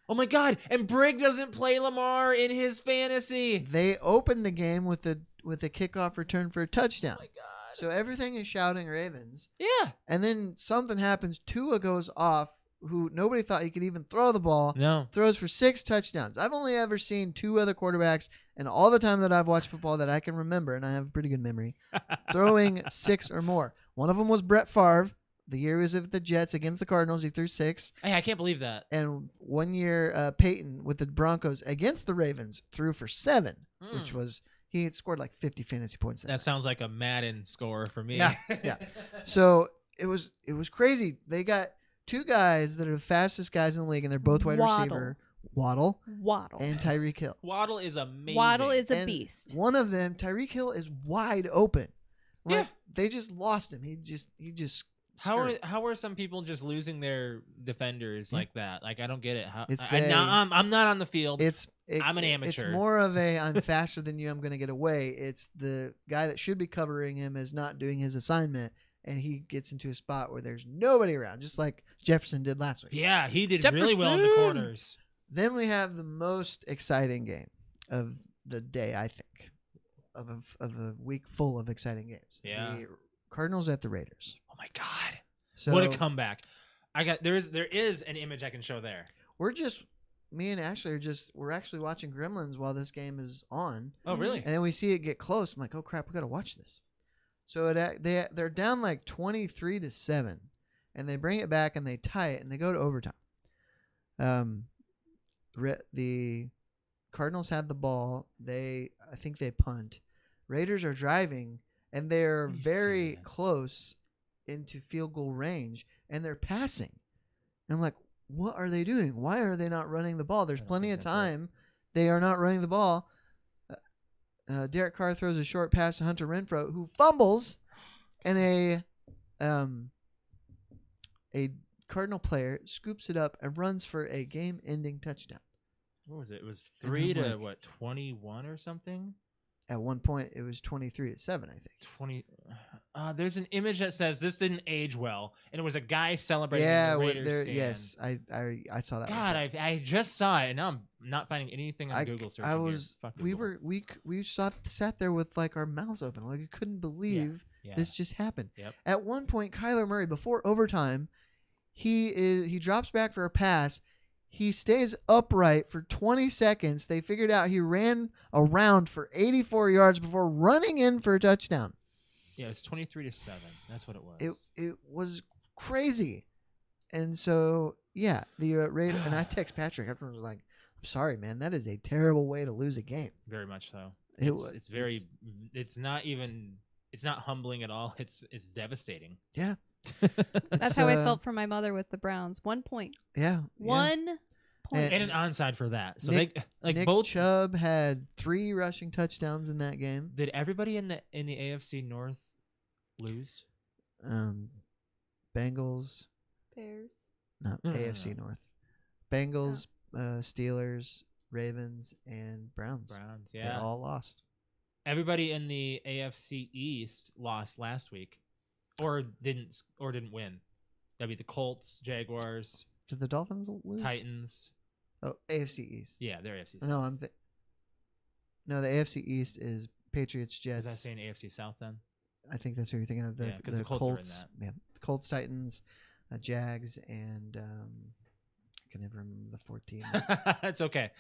Oh my god. And Brig doesn't play Lamar in his fantasy. They opened the game with a kickoff return for a touchdown. Oh my god. So everything is shouting Ravens. Yeah. And then something happens. Tua goes off, who nobody thought he could even throw the ball. No. Throws for 6 touchdowns. I've only ever seen 2 other quarterbacks in all the time that I've watched football that I can remember, and I have a pretty good memory, throwing 6 or more. One of them was Brett Favre. The year he was with the Jets against the Cardinals, he threw 6. Hey, I can't believe that. And one year, Peyton with the Broncos against the Ravens threw for 7, which was he had scored like 50 fantasy points. That night. sounds like a Madden score for me. Yeah, yeah. So it was crazy. They got 2 guys that are the fastest guys in the league, and they're both wide Waddle. receiver, Waddle Waddle. and Tyreek Hill. Waddle is amazing. Waddle is a And beast. One of them, Tyreek Hill, is wide open. Like, Yeah. they just lost him. He just. How are some people just losing their defenders Yeah. like that? Like I don't get it. How It's I'm not on the field. I'm an It's amateur. more of a I'm faster than you. I'm going to get away. It's the guy that should be covering him is not doing his assignment, and he gets into a spot where there's nobody around, just like Jefferson did last week. Yeah, he did really well in the Jefferson! corners. Then we have the most exciting game of the day, I think, of a week full of exciting games. Yeah. The Cardinals at the Raiders. Oh my god. So What a comeback. There is an image I can show there. me and Ashley we're actually watching Gremlins while this game is on. Oh really? And then we see it get close. I'm like, oh crap, we got to watch this. So they're down like 23-7, and they bring it back and they tie it and they go to overtime. The Cardinals had the ball. I think they punt. Raiders are driving, and they're Are you very serious? close into field goal range, and they're passing. And I'm like, what are they doing? Why are they not running the ball? There's I don't plenty think of that's it. time. They are not running the ball. Derek Carr throws a short pass to Hunter Renfrow, who fumbles, and a Cardinal player scoops it up and runs for a game-ending touchdown. What was it? It was And 3 I'm to like- what, 21 or something? At one point, it was 23-7, I think. 20. There's an image that says this didn't age well, and it was a guy celebrating. Yeah, in the with Raiders stand. yes, I saw that. God, one too. I just saw it, and now I'm not finding anything on Google search. We sat there with like our mouths open, like we couldn't believe Yeah. this just happened. Yep. At one point, Kyler Murray, before overtime, he drops back for a pass. He stays upright for 20 seconds. They figured out he ran around for 84 yards before running in for a touchdown. Yeah, it's 23-7. That's what it was. It was crazy. And so, yeah, the Raider, and I text Patrick afterwards like, I'm sorry, man, that is a terrible way to lose a game. Very much so. It's It's not humbling at all. It's devastating. Yeah. That's how I felt for my mother with the Browns. 1 point. Yeah. 1 point. And an onside for that. So Nick- they like Nick both. Chubb had 3 rushing touchdowns in that game. Did everybody in the AFC North lose? Bengals, Bears. no, No, no, AFC no. North. Bengals, Steelers, Ravens, and Browns. Browns. They Yeah. all lost. Everybody in the AFC East lost last week, or didn't win. That'd be the Colts, Jaguars, Did the Dolphins lose? Titans. Oh, AFC East. Yeah, they're AFC South. No, no, the AFC East is Patriots, Was I Jets. saying AFC South then? I think that's what you're thinking of. Yeah, 'cause the Colts are in that. Yeah, the Colts, Titans, Jags, and I can never remember the 14. It's okay.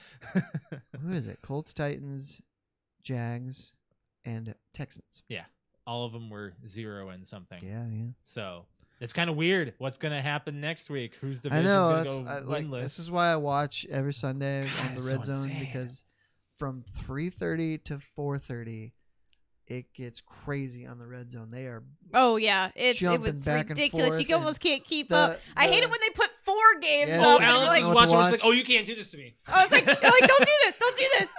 Who is it? Colts, Titans, Jags, and Texans. All of them were 0 and something. Yeah, yeah. So it's kind of weird. What's going to happen next week? Who's I division's know. going That's, to go like, winless? this is why I watch every Sunday God, on the it's Red so Zone insane. because from 3:30 to 4:30, it gets crazy on the Red Zone. They are Oh yeah, it Jumping was back and ridiculous. forth You almost can't keep the- up. I hate the- it when they put 4 games Yes, Oh, up. I and don't you're Alex like, know was what to watching. I was like, watch. "Oh, you can't do this to me." I was like, you're like, don't do this, don't do this.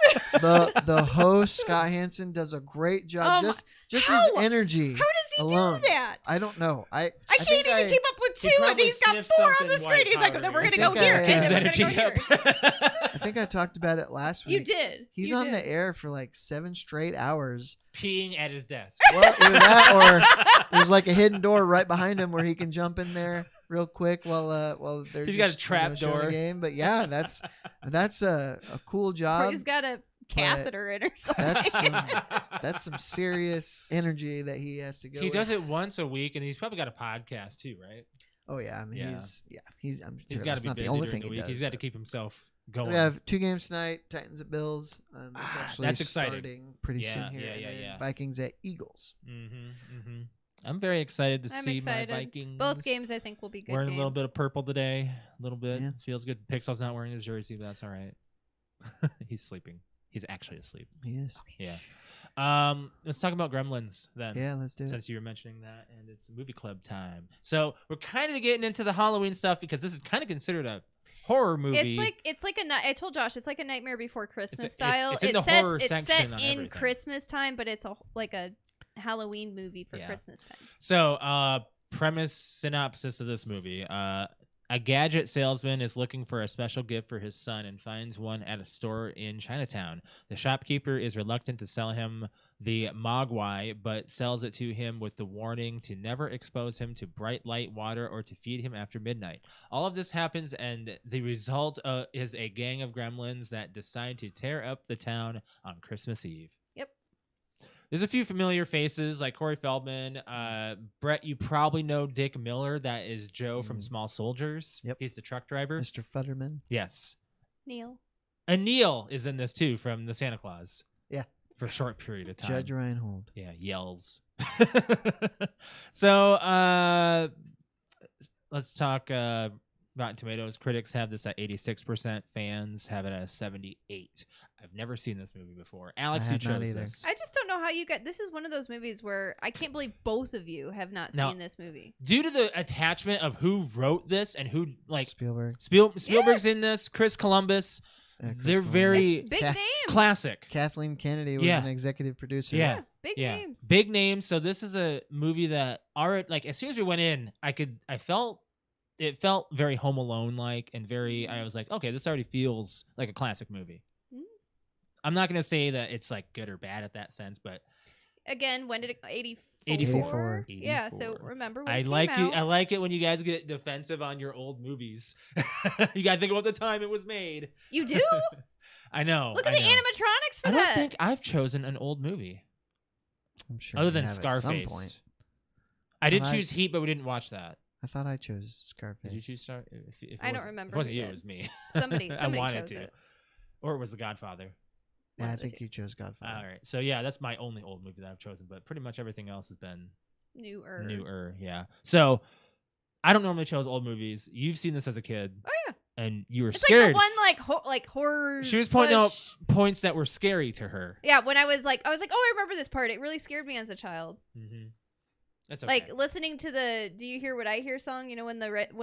the host Scott Hansen does a great job. Just his how? energy. How does he alone. do that? I don't know. I think can't even I- keep up with He 2, and probably he's got sniffed 4 on something the screen. He's like, white then we're gonna powdery. go I think here, I- and His then we're energy gonna go here. up. I think I talked about it last week. You did. He's You on did. the air for like 7 straight hours. Peeing at his desk. Well, either that or there's like a hidden door right behind him where he can jump in there real quick while they're He's just, got a trap showing door. the game. But yeah, that's a cool Or job. he's got a catheter in or something. That's some serious energy that he has to go. He with. does it once a week, and he's probably got a podcast too, right? Oh yeah, I mean Yeah. I'm He's sure got that's to be not busy the only during thing the he week. does. He's got to but- keep himself going. We have 2 games tonight: Titans at Bills. That's actually that's exciting. starting pretty Yeah, soon here. yeah, and yeah, then yeah. Vikings at Eagles. I'm very excited to I'm see excited. my Vikings. Both games, I think, will be good Wearing games. a little bit of purple today. A little bit. Yeah. Feels good. Pixel's not wearing his jersey, but that's all right. He's sleeping. He's actually asleep. He is. Yeah. Let's talk about Gremlins then. Yeah, let's do it. Since you were mentioning that, and it's movie club time. So we're kind of getting into the Halloween stuff because this is kind of considered a horror movie. It's like I told Josh, it's like a Nightmare Before Christmas It's style. in the horror it's section set on in everything. Christmas time, but it's like a Halloween movie for Yeah. Christmas time. So, premise synopsis of this movie. A gadget salesman is looking for a special gift for his son and finds one at a store in Chinatown. The shopkeeper is reluctant to sell him the Mogwai, but sells it to him with the warning to never expose him to bright light, water, or to feed him after midnight. All of this happens, and the result is a gang of gremlins that decide to tear up the town on Christmas Eve. Yep. There's a few familiar faces like Corey Feldman. Brett, you probably know Dick Miller. That is Joe from Small Soldiers. Yep. He's the truck driver. Mr. Futterman. Yes. Neil. And Neil is in this too from the Santa Claus. Yeah. For a short period of time. Judge Reinhold. Yeah, yells. So let's talk Rotten Tomatoes. Critics have this at 86%. Fans have it at 78. I've never seen this movie before. Alex, I who have not chose either. this? I just don't know how you got. This is one of those movies where I can't believe both of you have not Now- seen this movie. Due to the attachment of who wrote this and who like Spielberg. Spielberg's in this, Chris Columbus, Chris they're Columbus. very Big Ca- names. classic. Kathleen Kennedy was Yeah. an executive producer. Yeah. Big Yeah, names. big names. So this is a movie that already, like, as soon as we went in, it felt very Home Alone like, and very. I was like, okay, this already feels like a classic movie. Mm. I'm not gonna say that it's like good or bad at that sense, but Again, when did it? 84. 84. Yeah. So 84. remember when I it like came it. I out. like it when you guys get defensive on your old movies. You gotta think about the time it was made. You do? I know. Look at I the know. animatronics for I don't that. think I've chosen an old movie I'm sure. other we than have at some Scarface. point. I did Thought I- choose Heat, but we didn't watch that. I thought I chose Scarface. Did you choose Star? If it I don't wasn't- remember If it wasn't who you, it did. was me. Somebody I somebody wanted chose to. it. Or it was The Godfather. Yeah, One I of the think two. you chose Godfather. All right. So yeah, that's my only old movie that I've chosen, but pretty much everything else has been Newer. newer. Yeah. So I don't normally choose old movies. You've seen this as a kid. Oh yeah. And you were It's scared. like the one like horror. She was pointing out slash- points that were scary to her. Yeah, when I was like, oh, I remember this part. It really scared me as a child. Mm-hmm. That's okay. Like listening to the "Do You Hear What I Hear" song, you know, when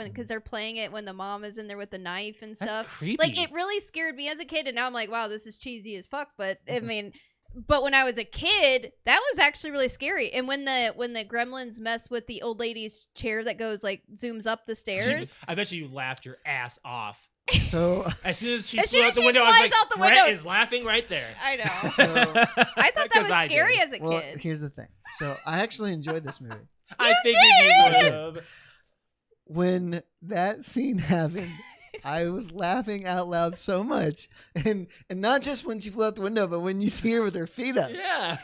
because they're playing it when the mom is in there with the knife and That's stuff. creepy. Like it really scared me as a kid, and now I'm like, wow, this is cheesy as fuck. But I mean, but when I was a kid, that was actually really scary. And when the gremlins mess with the old lady's chair that goes like zooms up the stairs, I bet you laughed your ass off. So As soon as she As flew soon out as the she window, I was flies like, out the Brett window- is laughing right there. I know. So- I thought that 'Cause was I did. scary as a well, kid. here's the thing. So I actually enjoyed this movie. I figured you would have. When that scene happened, I was laughing out loud so much, and not just when she flew out the window, but when you see her with her feet up. Yeah.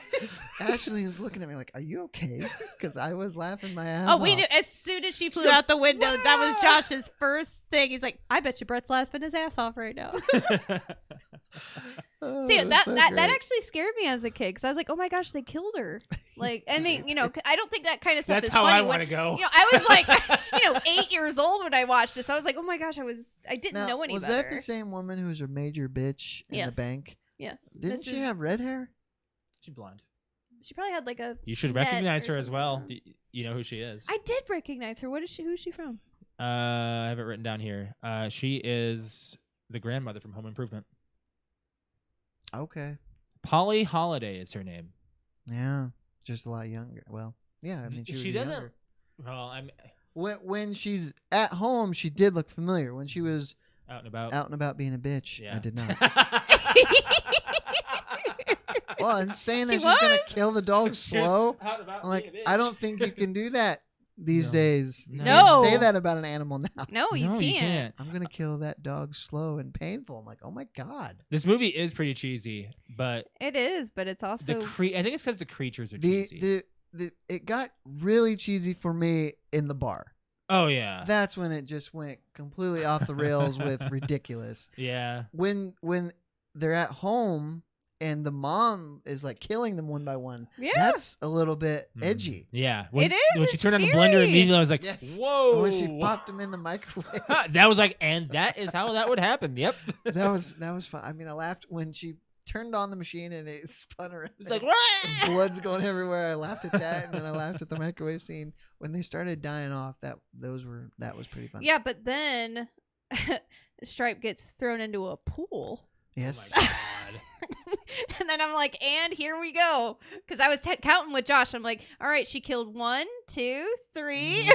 Ashley was looking at me like, "Are you okay?" Because I was laughing my ass Oh, off. we knew as soon as she flew goes, out the window. That was "Ah!" Josh's first thing. He's like, "I bet you Brett's laughing his ass off right now." Oh, See, it was that so that great. actually scared me as a kid because I was like, "Oh my gosh, they killed her!" Like, I mean, you know, I don't think that kind of stuff That's is how funny. I want to when, go. you know, I was like, 8 years old when I watched this. I was like, "Oh my gosh, I didn't Now, know any was better." that the same woman who was a major bitch in Yes. the bank? Yes, Didn't she have red hair? She's blonde. She probably had like a. You should net recognize or her as something. well. You know who she is. I did recognize her. What is she? Who's she from? I have it written down here. She is the grandmother from Home Improvement. Okay. Polly Holiday is her name. Yeah, just a lot younger. Well, yeah, I mean, she doesn't. Younger. Well, I'm When she's at home, she did look familiar. When she was out and about. out and about being a bitch, Yeah. I did not. Well, I'm saying that She she's gonna was? kill the dog She was slow. out and about I'm like, being a bitch. I don't think you can do that these No. days. You No. can't say that about an animal now. No, you No, can't. you can't. I'm gonna kill that dog slow and painful. I'm like, oh my god. This movie is pretty cheesy, but It is, but it's also. I think it's because the creatures are The cheesy. it got really cheesy for me in the bar. Oh yeah, That's when it just went completely off the rails with ridiculous. yeah. When they're at home and the mom is like killing them one by one, Yeah. that's a little bit Mm. edgy. Yeah, It is, When she it's turned on the scary. blender, immediately I was like, Yes. "Whoa!" And when she popped them in the microwave, that was like, and that is how that would happen. Yep. that was fun. I mean, I laughed when she turned on the machine and it spun around. It's like, and blood's going everywhere. I laughed at that, and then I laughed at the microwave scene when they started dying off. That was pretty fun. Yeah, but then Stripe gets thrown into a pool. Yes. Oh my god. And then I'm like, and here we go. Because I was counting with Josh. I'm like, all right, she killed 1, 2, 3.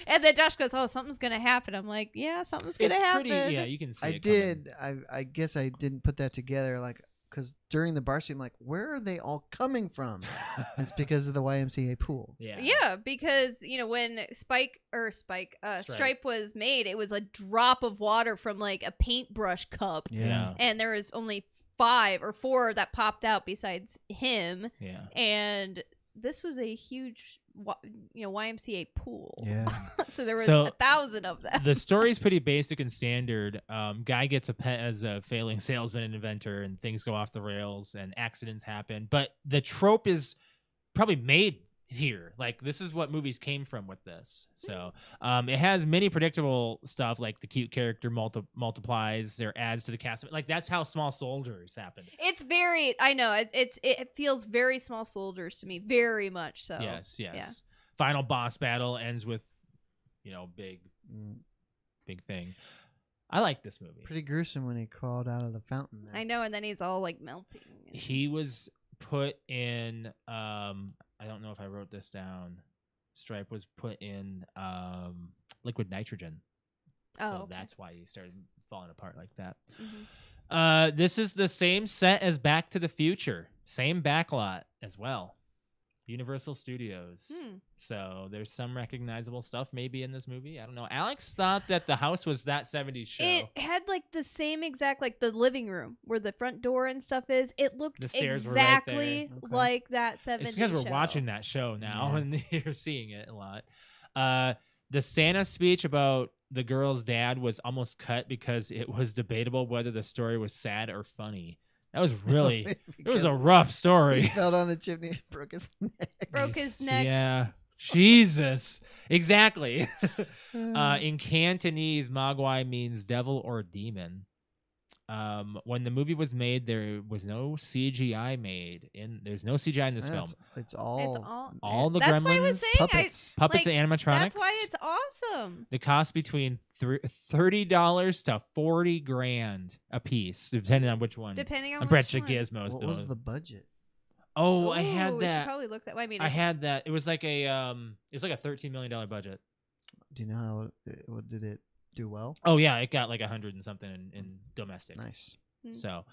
And then Josh goes, oh, something's going to happen. I'm like, yeah, something's going to It's happen. pretty. Yeah, you can see. I it coming. did. I guess I didn't put that together, like, because during the bar scene, I'm like, where are they all coming from? It's because of the YMCA pool. Yeah. Yeah, because, when Stripe was made, it was a drop of water from like a paintbrush cup. Yeah. And there was only 5 or 4 that popped out besides him. Yeah. And this was a huge, YMCA pool. Yeah. So there was So, 1,000 of them. The story's pretty basic and standard. Guy gets a pet as a failing salesman and inventor, and things go off the rails, and accidents happen. But the trope is probably made here. Like, this is what movies came from with this. So it has many predictable stuff, like the cute character multiplies, there adds to the cast. Like, that's how Small Soldiers happened. It's very, I know, it feels very Small Soldiers to me, very much so. Yes. yeah. Final boss battle ends with, big thing. I like this movie. Pretty gruesome when he crawled out of the fountain. There. I know, and then he's all like melting. He was put in I don't know if I wrote this down. Stripe was put in liquid nitrogen. Oh, So okay. that's why he started falling apart like that. Mhm. This is the same set as Back to the Future. Same backlot as well. Universal Studios. So there's some recognizable stuff maybe in this movie. I don't know. Alex thought that the house was that 70s show. It had like the same exact, like the living room where the front door and stuff is. It looked The stairs were right exactly there. Okay. like that 70s It's because we're show. watching that show now Yeah. and you're seeing it a lot. The Santa speech about the girl's dad was almost cut because it was debatable whether the story was sad or funny. That was really, it was a rough He story. fell down the chimney and broke his neck. Broke his neck. Yeah. Jesus. Exactly. In Cantonese, Mogwai means devil or demon. when the movie was made, there was no CGI made. There's no CGI in this film. It's all All the That's why I was gremlins, saying puppets like, and animatronics. That's why it's awesome. They cost between $30 to $40,000 a piece, depending on which one. Depending on I'm which pretty one. sure Gizmo's. What was the budget? Oh, I had We should that. probably look that way. I mean, I had that. It was like a $13 million budget. Do you know how what did it do well? Oh yeah, it got like 100 and something in domestic. Nice. So,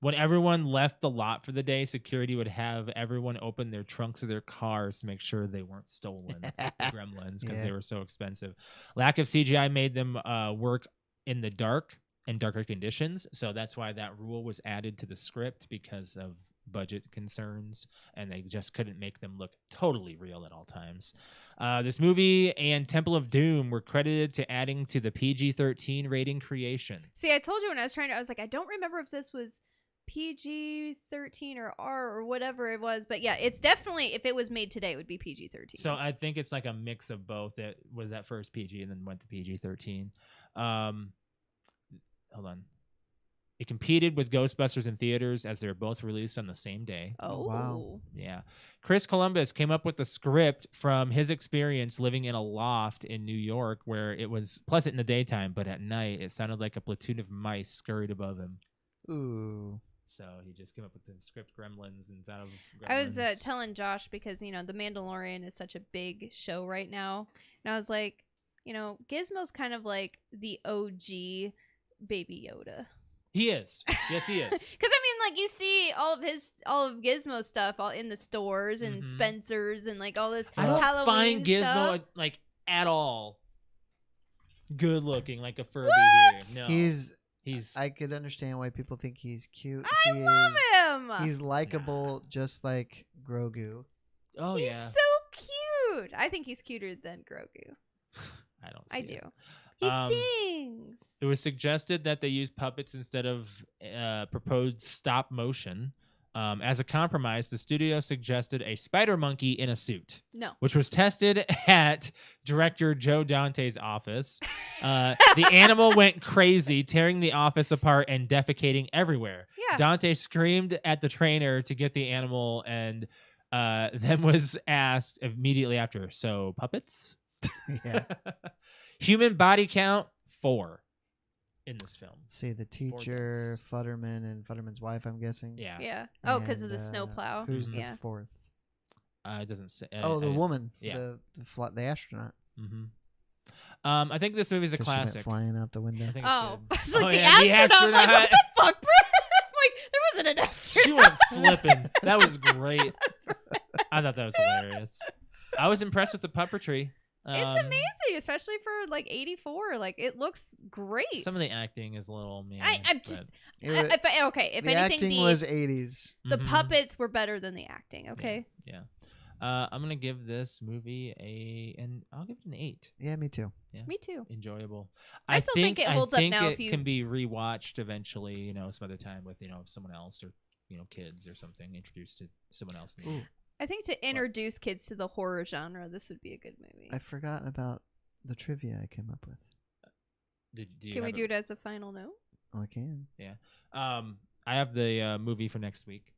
when everyone left the lot for the day, security would have everyone open their trunks of their cars to make sure they weren't stolen, the gremlins, because they were so expensive. Lack of CGI made them work in the dark and darker conditions, so that's why that rule was added to the script because of budget concerns, and they just couldn't make them look totally real at all times. This movie and Temple of Doom were credited to adding to the PG-13 rating creation. See, I told you when I was like, I don't remember if this was PG-13 or R or whatever it was, but yeah, it's definitely, if it was made today, it would be PG-13. So I think it's like a mix of both. That was at first PG and then went to PG-13. Hold on. It competed with Ghostbusters in theaters as they were both released on the same day. Oh, wow. Yeah. Chris Columbus came up with the script from his experience living in a loft in New York where it was pleasant in the daytime, but at night it sounded like a platoon of mice scurried above him. Ooh. So he just came up with the script Gremlins and thought of Gremlins. I was telling Josh because, The Mandalorian is such a big show right now. And I was like, Gizmo's kind of like the OG Baby Yoda. He is. Yes, he is. Because you see all of Gizmo stuff all in the stores and Spencer's and like all this. I don't Halloween find Gizmo stuff. like at all good looking, like a Furby What? here. No, He's. I could understand why people think he's cute. I love him. He's likable, just like Grogu. Oh he's yeah. so cute. I think he's cuter than Grogu. I don't. I See do. it. He sings. It was suggested that they use puppets instead of proposed stop motion. As a compromise, the studio suggested a spider monkey in a suit. No. Which was tested at director Joe Dante's office. The animal went crazy, tearing the office apart and defecating everywhere. Yeah. Dante screamed at the trainer to get the animal and then was asked immediately after, so puppets? Yeah. Human body count, 4 in this film. See the teacher, Futterman, and Futterman's wife, I'm guessing. Yeah. Yeah. Oh, because of the And, snowplow. Who's Yeah. the fourth? It doesn't say. The woman. Yeah. The astronaut. Mm-hmm. I think this movie's a 'Cause she went classic. flying out the window. I think it's Oh, good. it's like Oh, the yeah, the astronaut. I'm like, what the fuck, bro? Like, there wasn't an astronaut. She went flipping. That was great. I thought that was hilarious. I was impressed with the puppetry. It's amazing, especially for like 84. Like, it looks great. Some of the acting is a little meh. I'm just It was- if the anything, acting was 80s. the Mhm. puppets were better than the acting. Okay. Yeah. I'm gonna give this movie and I'll give it an 8. Yeah, me too. Yeah. Me too. Enjoyable. I still think it holds up now It if you- can be rewatched eventually. Some other time with someone else or kids or something, introduced to someone else. New. Ooh. I think to introduce kids to the horror genre, this would be a good movie. I forgot about the trivia I came up with. Can we do it as a final note? Oh, I can. Yeah. I have the movie for next week.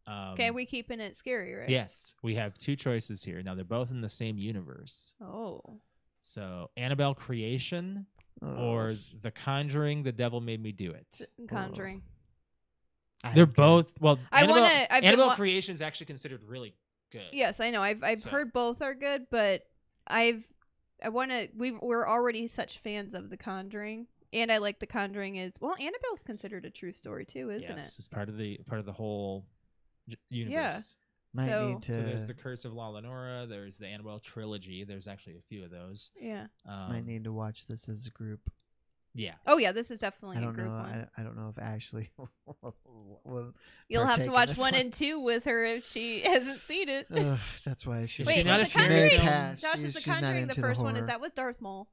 Okay, we keeping it scary, right? Yes, we have 2 choices here. Now they're both in the same universe. Oh. So Annabelle Creation or The Conjuring, The Devil Made Me Do It. Conjuring. They're both Annabelle I've been Creation is actually considered really good. Yes, I know. I've heard both are good, but we're already such fans of The Conjuring, and I like The Conjuring Annabelle's considered a true story too, isn't it? It's part of the whole universe. Yeah. Might So- need So there's to the Curse of La Lenora. There's the Annabelle trilogy. There's actually a few of those. Yeah. might need to watch this as a group. Yeah. Oh yeah, this is definitely I a don't group know. one. I don't know if Ashley will. You'll have partake to in watch this 1 and 2 with her if she hasn't seen it. Ugh, that's why she. Wait, not is a The scary Conjuring? film? Josh, is The Conjuring the first one? Is that with Darth Maul?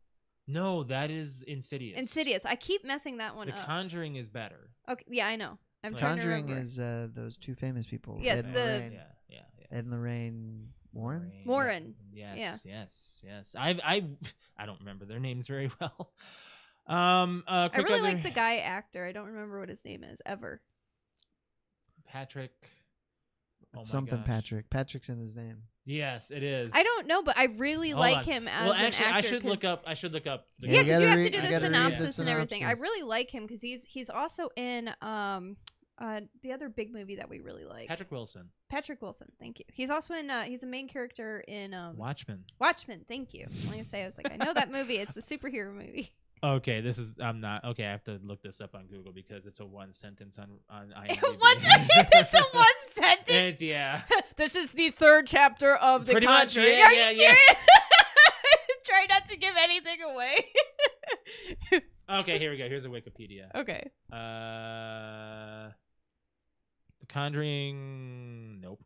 No, that is Insidious. Insidious. I keep messing that one The up. Conjuring is better. Okay, yeah, I know. I'm trying to Conjuring remember. is those 2 famous people. Yes, Ed and the- Lorraine. Yeah. Ed and Lorraine Warren. Warren. Yes. Yeah. Yes. I don't remember their names very well. I Quick really other- like the guy actor. I don't remember what his name is ever. Patrick. Oh my Something gosh. Patrick. Patrick's in his name. Yes, it is. I don't know, but I really Hold like on. him as Well, an actually, actor. I should look 'cause- up. I should look up. The Yeah, Yeah, you because gotta you have read- to do you the gotta read the synopsis and everything. I synopsis. really like him because he's also in the other big movie that we really like. Patrick Wilson. Patrick Wilson. Thank you. He's also in he's a main character in Watchmen. Watchmen. Thank you. Like I say, I was like, I know that movie. It's a superhero movie. Okay, this is. I'm not. Okay, I have to look this up on Google because it's a one sentence on IMDb. It's a one sentence. It's, yeah. This is the third chapter of The Pretty much, Conjuring. yeah, Are yeah, you yeah. serious? Try not to give anything away. Okay, here we go. Here's a Wikipedia. Okay. The Conjuring. Nope.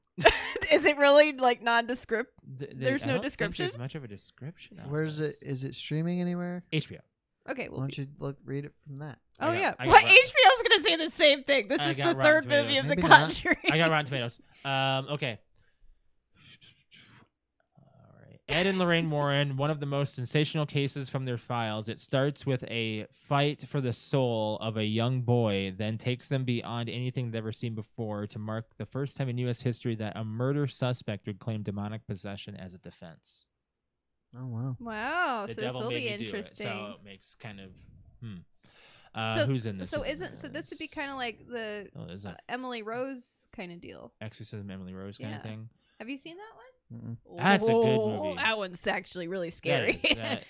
Is it really like nondescript? There's I no don't think description? There's much of a description. on Where's it? this. Is it streaming anywhere? HBO. Okay. Why Well, don't you read it from that? oh I got- yeah. I got What? Rot- HBO's gonna say the same thing. This I is got the Rotten third movie of Tomatoes. The Maybe not. Conjuring. I got Rotten Tomatoes. Okay. All right. Ed and Lorraine Warren, one of the most sensational cases from their files. It starts with a fight for the soul of a young boy, then takes them beyond anything they've ever seen before to mark the first time in U.S. history that a murder suspect would claim demonic possession as a defense. Oh wow. Wow. The So this devil will made be me do it, interesting. so it makes kind of So- who's in this? So Who's in this would be kind of like the Oh, is that Emily Rose kind of deal. Exorcism Emily Rose kind of Yeah. thing? Have you seen that one? Mm-mm. That's a good Oh, movie. That one's actually really That scary. is- that-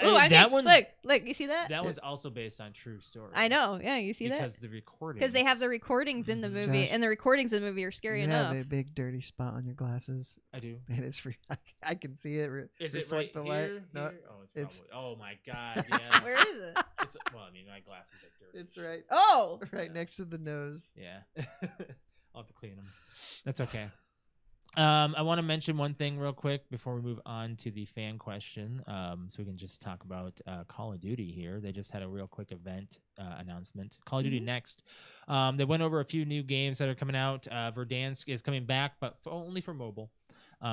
Ooh, I that think, one's look, you see that? that one's also based on true story. I know. Yeah, you see because that? the recording. Because they have the recordings in the Mhm. movie, Josh, and the recordings in the movie are scary You enough. have a big dirty spot on your glasses. I do. And it's I can see it. Is it reflect right the light. here? No, Here? Oh, it's it's- probably. Oh my god! Yeah. Where is it? It's, well, I mean, my glasses are dirty. it's right, Oh, right next to the nose. Yeah. I'll have to clean them. That's okay. I want to mention one thing real quick before we move on to the fan question. So we can just talk about Call of Duty here. They just had a real quick event announcement. Call of Duty Next. They went over a few new games that are coming out. Verdansk is coming back, but only for mobile.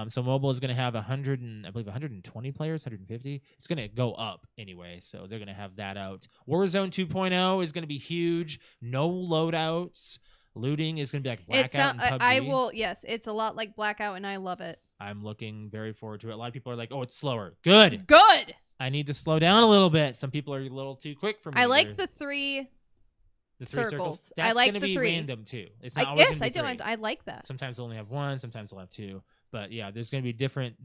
So mobile is going to have 100 and I believe 120 players, 150. It's going to go up anyway, so they're going to have that out. Warzone 2.0 is going to be huge. No loadouts. Looting is going to be like Blackout and PUBG. I will. Yes, it's a lot like Blackout, and I love it. I'm looking very forward to it. A lot of people are like, "Oh, it's slower." Good. Good. I need to slow down a little bit. Some people are a little too quick for me. I like They're- the three. the three circles. That's I like gonna the be three. random too. It's not I always guess gonna I be do. three. I like that. Sometimes they'll only have one. Sometimes they'll have two. But yeah, there's going to be different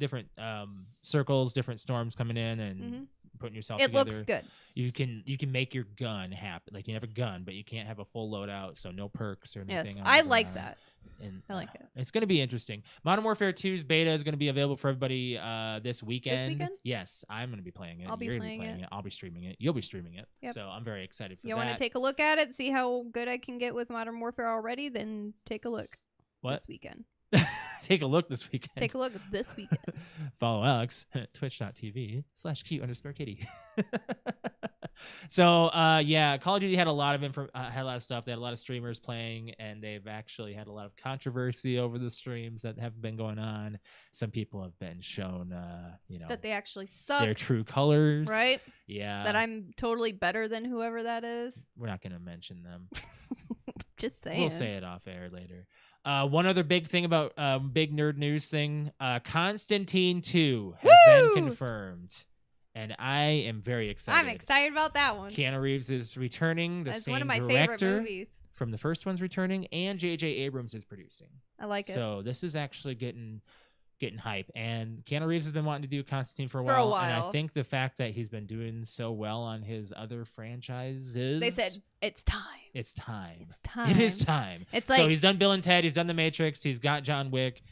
circles, different storms coming in, and Mhm. putting yourself It together. looks good. You can make your gun happen. Like you have a gun, but you can't have a full loadout, so no perks or Yes, anything. on I the like gun. that. And I like it. It's going to be interesting. Modern Warfare 2's beta is going to be available for everybody this weekend. weekend? Yes, I'm going to be playing it. I'll be You're gonna playing it. I'll be streaming it. You'll be streaming it. Yep. So I'm very excited for You that. want to take a look at it, see how good I can get with Modern Warfare already? Then take a look. What? This weekend? Take a look this weekend. Take a look this weekend. Follow Alex twitch.tv/Q_Kitty. So yeah, Call of Duty had a lot of had a lot of stuff. They had a lot of streamers playing, and they've actually had a lot of controversy over the streams that have been going on. Some people have been shown, That they actually suck, their true colors. right? Yeah. That I'm totally better than whoever that is. We're not going to mention them. Just saying. We'll say it off air later. One other big thing about big nerd news thing: Constantine 2 has Woo! been confirmed, and I am very excited. I'm excited about that one. Keanu Reeves is returning. The That's same one of my favorite director movies. from the first one's returning, and J.J. Abrams is producing. I like it. So this is actually getting hype. And Keanu Reeves has been wanting to do Constantine for a For a while. And I while. think the fact that he's been doing so well on his other franchises, They said it's time. it's time. It's time. It is time. It's So like he's done Bill and Ted. He's done The Matrix. He's got John Wick.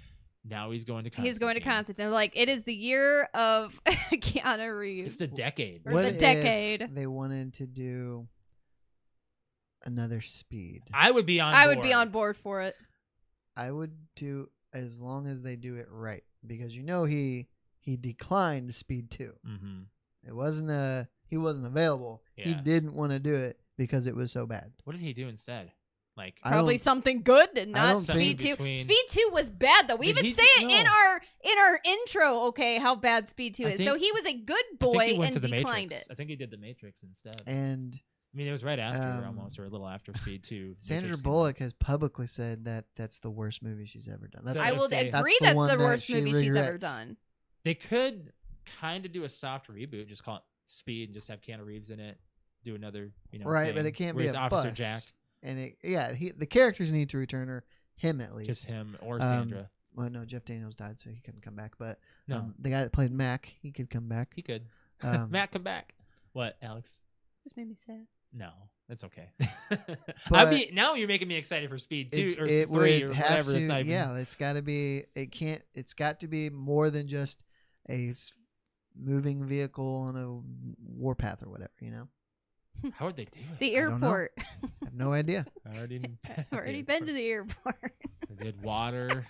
Now he's going to Constantine. he's going to Constantine. They're like, it is the year of Keanu Reeves. It's the decade. Or What the if decade. they wanted to do another Speed? I would be on I board. would be on board for it. I would do as long as they do it right, because he declined Speed 2. Mm-hmm. It wasn't he wasn't available. He Yeah. didn't want to do it because it was so bad. What did he do instead? Like I Probably don't- something good and I not don't Speed think- 2. Between- Speed 2 was bad though. We Did even he- say it in no. our intro. Okay, how bad Speed 2 I is. think- So he was a good I think boy he went and to the declined Matrix. it. I think he did the Matrix instead. And I mean, it was right after Um, almost, or a little after Speed 2. Sandra Matrix came Bullock has publicly said that that's the worst movie she's ever done. That's So I if will they- That's agree the that's one the that worst she movie she's ever regrets. done. out. They could kind of do a soft reboot, just call it Speed, and just have Keanu Reeves in it. Do another, right, but thing it can't where be he's a Officer bus. Jack, And the characters need to return, or him at least. just him or Um, Sandra. Well, no, Jeff Daniels died, so he couldn't come back. But No, the guy that played Mac, he could come back. he could. Um, Matt, come back. What, Alex? Just made me sad. No, that's okay. But now you're making me excited for Speed 2 or it 3 or would have whatever. to. It's not even, Yeah, it's got to be. It's got to be more than just a moving vehicle on a warpath or whatever. You know, How would they do it? The I don't know. airport. I have no idea. I already, I've already been to the airport. They did water.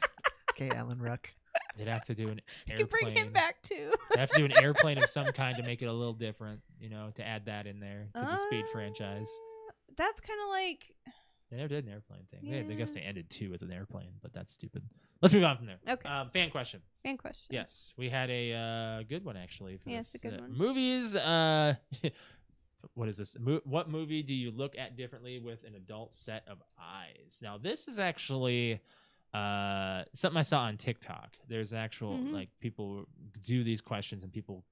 Okay, Alan Ruck. They'd have to do an You airplane. can bring him back too. They have to do an airplane of some kind to make it a little different, to add that in there to the Speed franchise. That's kind of like They never did an airplane thing. I guess Yeah. they ended 2 with an airplane, but that's stupid. Let's move on from there. okay. Fan question. Fan question. Yes, we had a good one actually. For Yes, this. a good one. Movies. What is this? What movie do you look at differently with an adult set of eyes? Now, this is actually something I saw on TikTok. There's actual Mhm. people do these questions and people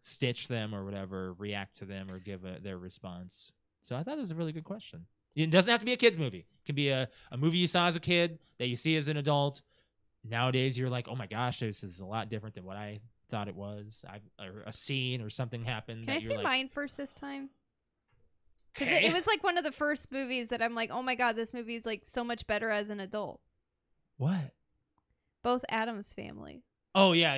stitch them or whatever, react to them or give their response. So I thought it was a really good question. It doesn't have to be a kid's movie. It can be a movie you saw as a kid that you see as an adult. Nowadays, you're like, oh my gosh, this is a lot different than what I thought it was. Or a scene or something happened. Can I that you're say like, mine first this time? Because "Okay." it was like one of the first movies that I'm like, oh my god, this movie is like so much better as an adult. What? Both Addams Family. Oh yeah.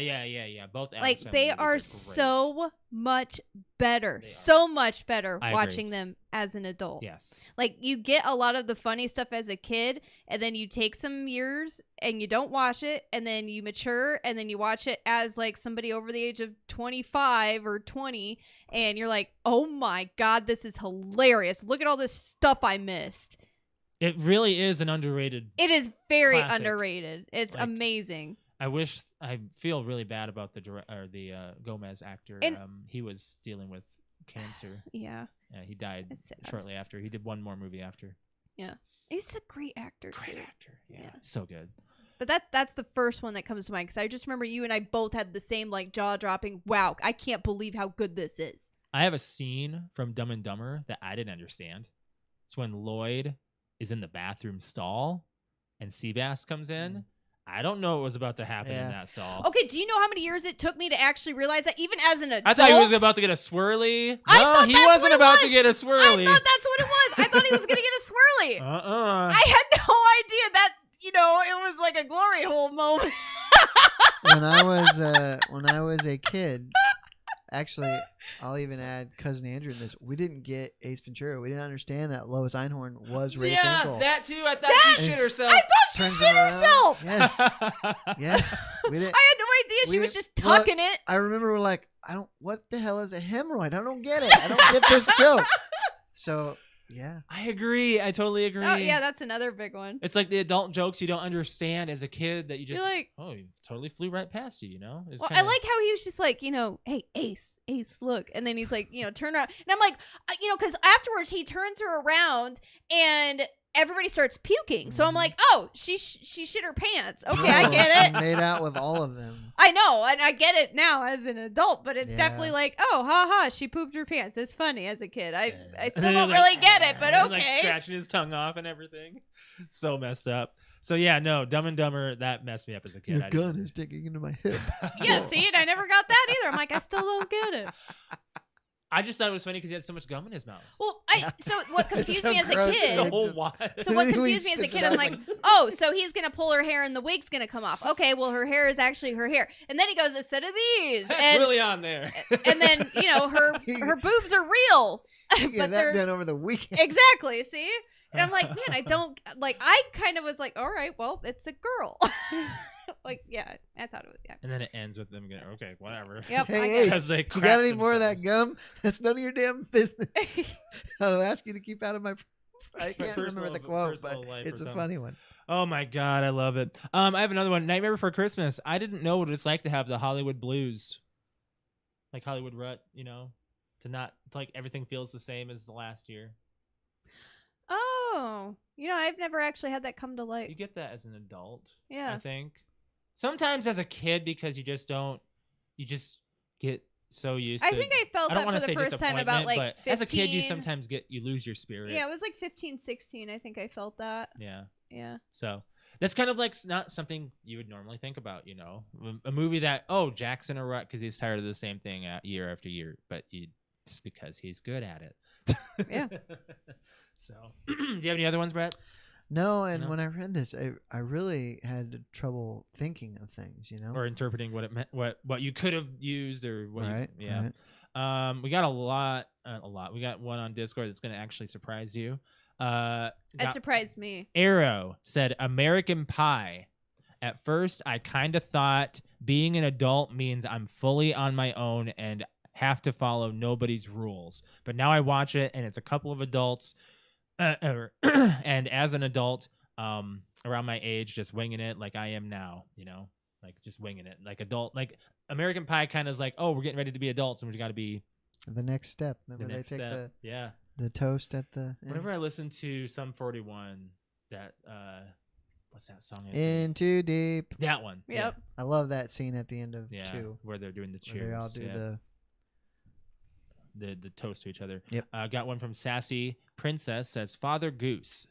Both Addams Like Family they movies are great. so much better. They are. So much better I agree. watching them as an adult. Yes. Like you get a lot of the funny stuff as a kid, and then you take some years and you don't watch it, and then you mature, and then you watch it as like somebody over the age of 25 or 20, and you're like, oh my god, this is hilarious. Look at all this stuff I missed. It really is an underrated. It is very Classic. Underrated. It's Like, amazing. I feel really bad about the Gomez actor. And- He was dealing with cancer. Yeah. He died It's sad. shortly after. He did one more movie after. He's a great actor Great too. actor. Yeah. Yeah. So good. But that's the first one that comes to mind because I just remember you and I both had the same like jaw dropping. Wow, I can't believe how good this is. I have a scene from Dumb and Dumber that I didn't understand. It's when Lloyd is in the bathroom stall and Seabass comes in. I don't know what was about to happen in Yeah. that stall. Okay, do you know how many years it took me to actually realize that even as an adult? I thought he was about to get a swirly. I No, thought he that's wasn't what it about to was. get a I swirly. thought that's what it was. I thought he was gonna get a swirly. I had no idea that it was like a glory hole moment. when I was a kid, actually, I'll even add Cousin Andrew in this. We didn't get Ace Ventura. We didn't understand that Lois Einhorn was Ray Yeah, Finkel. that too. I thought That- she shit is- herself. I thought she Turns shit around. herself. Yes, yes. We didn't. I had no idea she We was didn't- just well, tucking it. I remember we're like, what the hell is a hemorrhoid? I don't get it. I don't get this joke. So yeah, I agree. I totally agree. Oh yeah, that's another big one. It's like the adult jokes you don't understand as a kid that you just You're like, you totally flew right past you. It's well, I kinda- like how he was just like, hey, Ace, look. And then he's like, turn around. And I'm like, because afterwards he turns her around and everybody starts puking. So I'm Mhm. like, oh, she shit her pants. Okay, I No, get she it. made out with all of them. I know, and I get it now as an adult, but it's Yeah. definitely like, oh, haha, she pooped her pants. It's funny as a kid. I And still then don't like- really get it, but and, like okay. scratching his tongue off and everything. So messed up. So yeah, no, Dumb and Dumber, that messed me up as a kid. Your I didn't- gun is digging into my hip. Yeah, see, and I never got that either. I'm like, I still don't get it. I just thought it was funny because he had so much gum in his mouth. Well, so what confused so me as a gross. Just kid. the It's whole just- wad. So what He confused me as a spits kid, it I'm out like, like- oh, so he's gonna pull her hair and the wig's gonna come off. Okay, well her hair is actually her hair. And then he goes, instead of these. That's And really on there. and then, her boobs are real. You but get they're that done over the weekend. exactly, see? And I'm like, man, I don't like I kind of was like, all right, well, it's a girl. Like, yeah, I thought it was And then it ends with them going, okay, whatever. Yep. I Hey, guess. Ace, Because they you crapped got any more of that themselves. gum? That's none of your damn business. I'll ask you to keep out of my I can't remember the Personal- quote, personal but life or it's a something. funny one. Oh my god, I love it. I have another one. Nightmare Before Christmas. I didn't know what it's like to have the Hollywood blues, like Hollywood rut. To like everything feels the same as the last year. Oh, I've never actually had that come to You light. get that as an adult. Yeah. I think sometimes as a kid because you just get so used I to. think I felt I don't that want for to the say first time about disappointment, like but 15. as a kid you sometimes you lose your spirit. Yeah, it was like 15, 16. I think I felt that. Yeah. Yeah. So that's kind of like not something you would normally think about, a movie that Jack's in a rut because he's tired of the same thing year after year, but it's because he's good at it. Yeah. So, do you have any other ones, Brett? No, and No? when I read this, I really had trouble thinking of things, Or interpreting what it meant, what you could have used, or what? Right. Yeah. Right. We got a lot. We got one on Discord that's going to actually surprise you. It surprised me. Arrow said American Pie. At first, I kind of thought being an adult means I'm fully on my own and have to follow nobody's rules. But now I watch it, and it's a couple of adults, and as an adult, around my age, just winging it like I am now. Like just winging it, like adult. Like American Pie kind of is like, oh, we're getting ready to be adults, and we got to be The next step. the Remember next they take step. Yeah. the toast at the end? Whenever I listen to Sum 41, that what's that song? In Too Deep. That one. Yep. I love that scene at the end of Yeah. 2. Where they're doing the cheers. Where they all do yeah. the the toast to each other. Yep. Got one from Sassy Princess. Says Father Goose.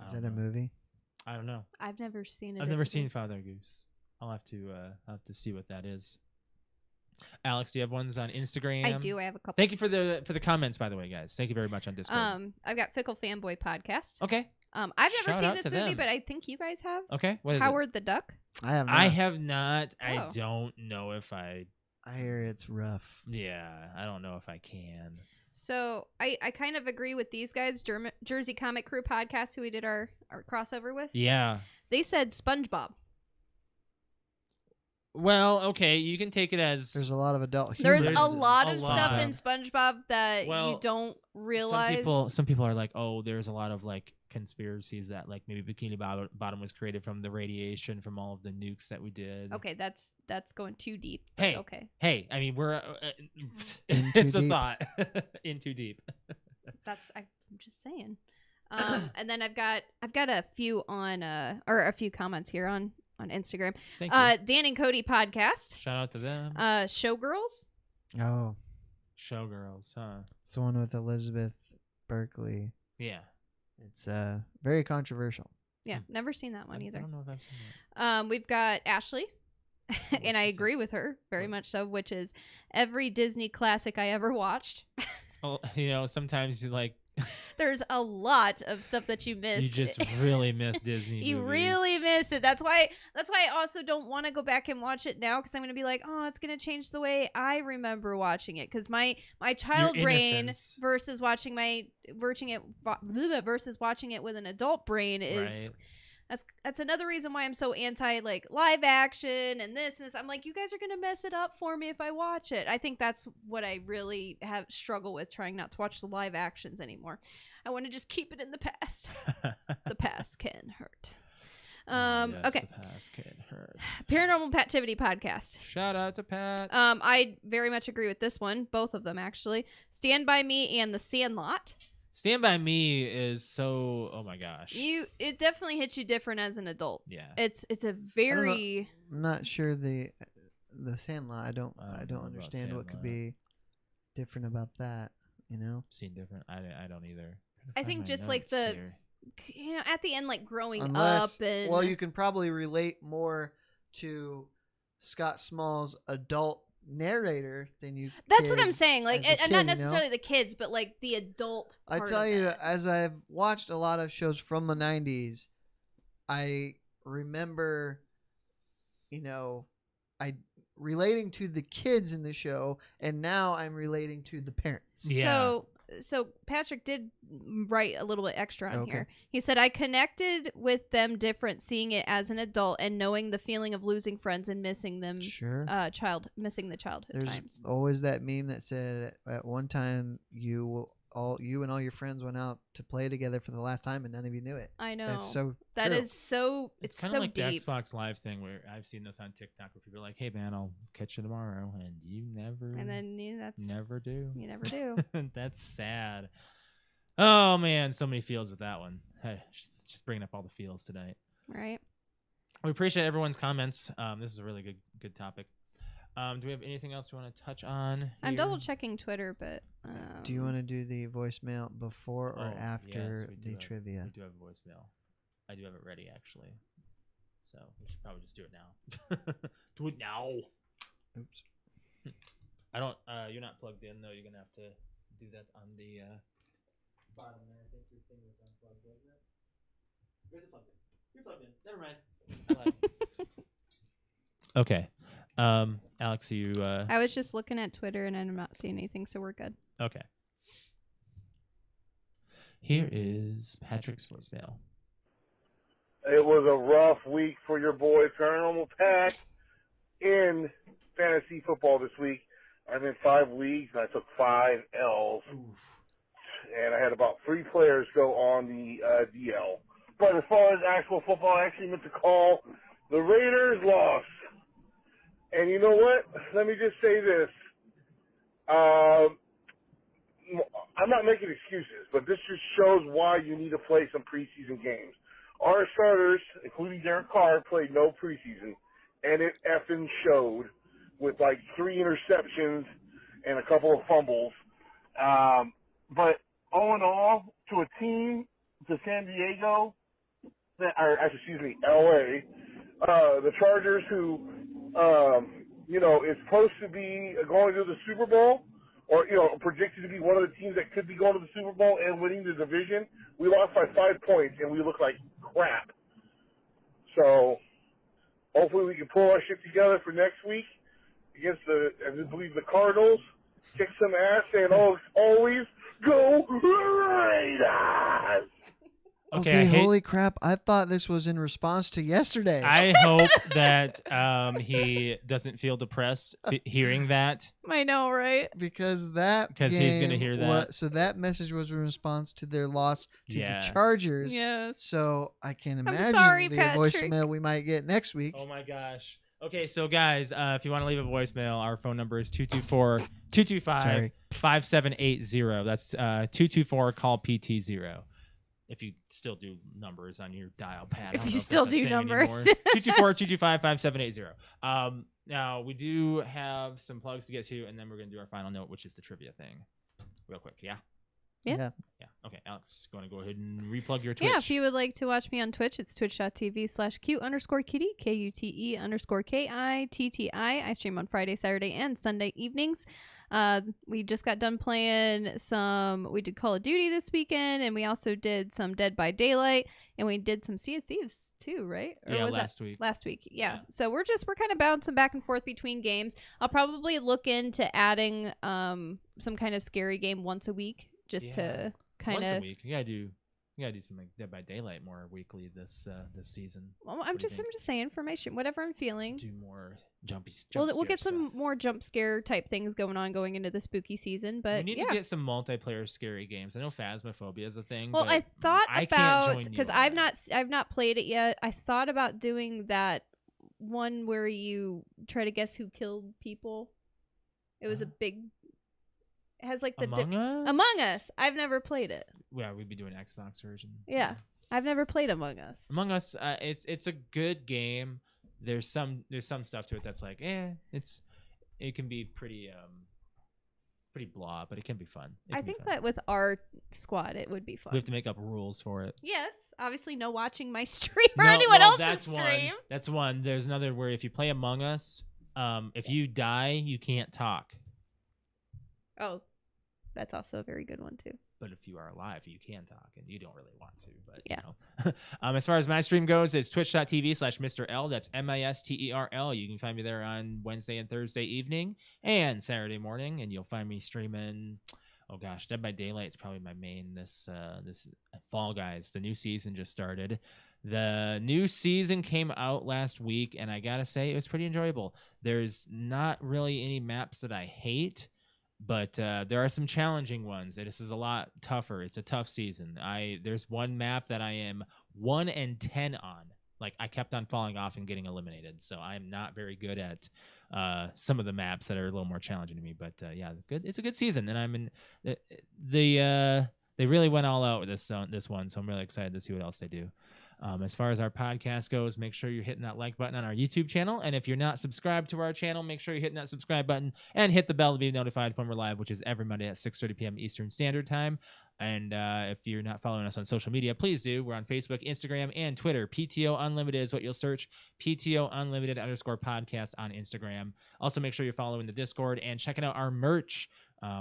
Is that a movie? I don't know. I've never seen it. I've if never it seen is. Father Goose. I'll have to see what that is. Alex, do you have ones on Instagram? I do. I have a couple. Thank you for the comments, by the way, guys. Thank you very much on Discord. I've got Fickle Fanboy podcast. Okay. I've never Shout seen out this to movie, them. but I think you guys have. Okay. What is Howard the Duck. I have it? not. I have not. I Oh. don't know if I. I hear it's rough. Yeah, I don't know if I can. So I kind of agree with these guys, Jersey Comic Crew podcast, who we did our crossover with. Yeah. They said SpongeBob. Well, okay, you can take it as There's a lot of adult humor. There's There's a lot a of lot. stuff in SpongeBob that Well, you don't realize. Some people are like, oh, there's a lot of like conspiracies that like maybe Bikini Bottom was created from the radiation from all of the nukes that we did. Okay, that's going too deep. but Hey. okay, Hey, I mean we're In it's too a deep. thought. In too deep. I'm just saying. And then I've got a few on or a few comments here on Instagram. Thank you. Dan and Cody podcast. Shout out to them. Showgirls. Oh, Showgirls, huh? it's the one with Elizabeth Berkley. Yeah. It's very controversial. Yeah, never seen that one I either. don't know if I've seen that. We've got Ashley, and I she say? agree with her very What? much so, which is every Disney classic I ever watched. Oh, sometimes you like There's a lot of stuff that you miss. you just really miss Disney You movies. really miss it. That's why I also don't want to go back and watch it now, because I'm going to be like, oh, it's going to change the way I remember watching it, because my child Your brain innocence. versus watching it with an adult brain is Right. that's another reason why I'm so anti like live action and this and this. I'm like, you guys are going to mess it up for me if I watch it. I think that's what I really have struggle with, trying not to watch the live actions anymore. I want to just keep it in the past. The past can hurt. Oh, yes, Okay. The past can hurt. Paranormal Pativity podcast. Shout out to Pat. I very much agree with this one. Both of them, actually. Stand By Me and The Sandlot. Stand By Me is so. Oh my gosh. It definitely hits you different as an adult. Yeah. It's a very I'm not sure the Sandlot. I don't I don't know about understand what could Sandlot. be different about that. Seen different. I don't either. I think just like the at the end, like growing Unless, up and well, you can probably relate more to Scott Small's adult narrator than you. that's what I'm could saying. Like, as a and kid, not you know? necessarily the kids, but like the adult. I part tell of you, that. as I've watched a lot of shows from the 90s, I remember, I relating to the kids in the show, and now I'm relating to the parents. Yeah. So Patrick did write a little bit extra on Okay. here. He said, I connected with them different seeing it as an adult and knowing the feeling of losing friends and missing them, Sure. missing the childhood There's times. always that meme that said, at one time you all you and all your friends went out to play together for the last time, and none of you knew it. I know. That's so That true. is so. It's kind so of like deep. the Xbox Live thing where I've seen this on TikTok where people are like, "Hey man, I'll catch you tomorrow," and you never. And then that's never do. You never do. That's sad. Oh man, so many feels with that one. Hey, just bringing up all the feels tonight. Right. We appreciate everyone's comments. This is a really good topic. Do we have anything else we want to touch on here? I'm double checking Twitter, but Do you want to do the voicemail before or after the trivia? We do have a voicemail. I do have it ready, actually. So we should probably just do it now. Do it now. Oops. I don't. You're not plugged in though. You're gonna have to do that on the bottom there. I think your thing was unplugged, wasn't it? Where's it plugged in? You're plugged in. Never mind. I lied. Okay. Alex, you. I was just looking at Twitter and I'm not seeing anything, so we're good. Okay. Here is Patrick's voicemail. It was a rough week for your boy Paranormal Pack in fantasy football this week. I'm in 5 leagues and I took 5 L's. Oof. And I had about 3 players go on the DL. But as far as actual football, I actually meant to call the Raiders lost. And you know what? Let me just say this. I'm not making excuses, but this just shows why you need to play some preseason games. Our starters, including Derek Carr, played no preseason, and it effing showed with like 3 interceptions and a couple of fumbles. But all in all, to a team, to San Diego, LA, the Chargers who, is supposed to be going to the Super Bowl, or, predicted to be one of the teams that could be going to the Super Bowl and winning the division, we lost by 5 points and we look like crap. So hopefully we can pull our shit together for next week against I believe the Cardinals, kick some ass, and always go Raiders! Okay, holy crap. I thought this was in response to yesterday. I hope that he doesn't feel depressed hearing that. I know, right? Because he's going to hear that. So that message was in response to their loss to Yeah. the Chargers. Yes. So I can imagine sorry, the Patrick. voicemail we might get next week. Oh my gosh. Okay, so guys, if you want to leave a voicemail, our phone number is 224-225-5780. That's 224-CALL-PT0. If you still do numbers on your dial pad. If you still do numbers. 224-225-5780. Now, we do have some plugs to get to, and then we're going to do our final note, which is the trivia thing. Real quick, yeah? Yeah. Okay, Alex, going to go ahead and replug your Twitch. Yeah, if you would like to watch me on Twitch, it's twitch.tv/Q_kitty, KUTE_KITTI. I stream on Friday, Saturday, and Sunday evenings. We just got done playing we did Call of Duty this weekend, and we also did some Dead by Daylight, and we did some Sea of Thieves too, right? Or yeah, was last week. Last week, yeah. So we're kind of bouncing back and forth between games. I'll probably look into adding some kind of scary game once a week, just to kind once a of. week. You gotta do some like Dead by Daylight more weekly this season. Well, I'm just saying information, whatever I'm feeling. Do more jump We'll get some stuff. more jump scare type things going into the spooky season, but we need to get some multiplayer scary games. I know Phasmophobia is a thing. Well, but I thought about, because I've that. not played it yet. I thought about doing that one where you try to guess who killed people. It was a big. It has like the Among Us. I've never played it. Yeah, we'd be doing Xbox version. Yeah, I've never played Among Us. Among Us, it's a good game. There's some stuff to it that's like, it can be pretty blah, but it can be fun. I think that with our squad, it would be fun. We have to make up rules for it. Yes, obviously, no watching my stream or anyone else's stream. That's one. There's another where if you play Among Us, if you die, you can't talk. Oh, that's also a very good one too. But if you are alive, you can talk, and you don't really want to. But yeah. As far as my stream goes, it's twitch.tv/Mr. L. That's MISTERL. You can find me there on Wednesday and Thursday evening and Saturday morning, and you'll find me streaming. Oh gosh, Dead by Daylight is probably my main. This Fall Guys, the new season just started. The new season came out last week, and I gotta say it was pretty enjoyable. There's not really any maps that I hate. But there are some challenging ones. This is a lot tougher. It's a tough season. There's one map that I am 1-10 on. Like, I kept on falling off and getting eliminated. So I'm not very good at some of the maps that are a little more challenging to me. But yeah, good. It's a good season, and I'm in they really went all out with this one. So I'm really excited to see what else they do. As far as our podcast goes, make sure you're hitting that like button on our YouTube channel. And if you're not subscribed to our channel, make sure you're hitting that subscribe button and hit the bell to be notified when we're live, which is every Monday at 6:30 p.m. Eastern Standard Time. And if you're not following us on social media, please do. We're on Facebook, Instagram, and Twitter. PTO Unlimited is what you'll search. PTO Unlimited _podcast on Instagram. Also, make sure you're following the Discord and checking out our merch.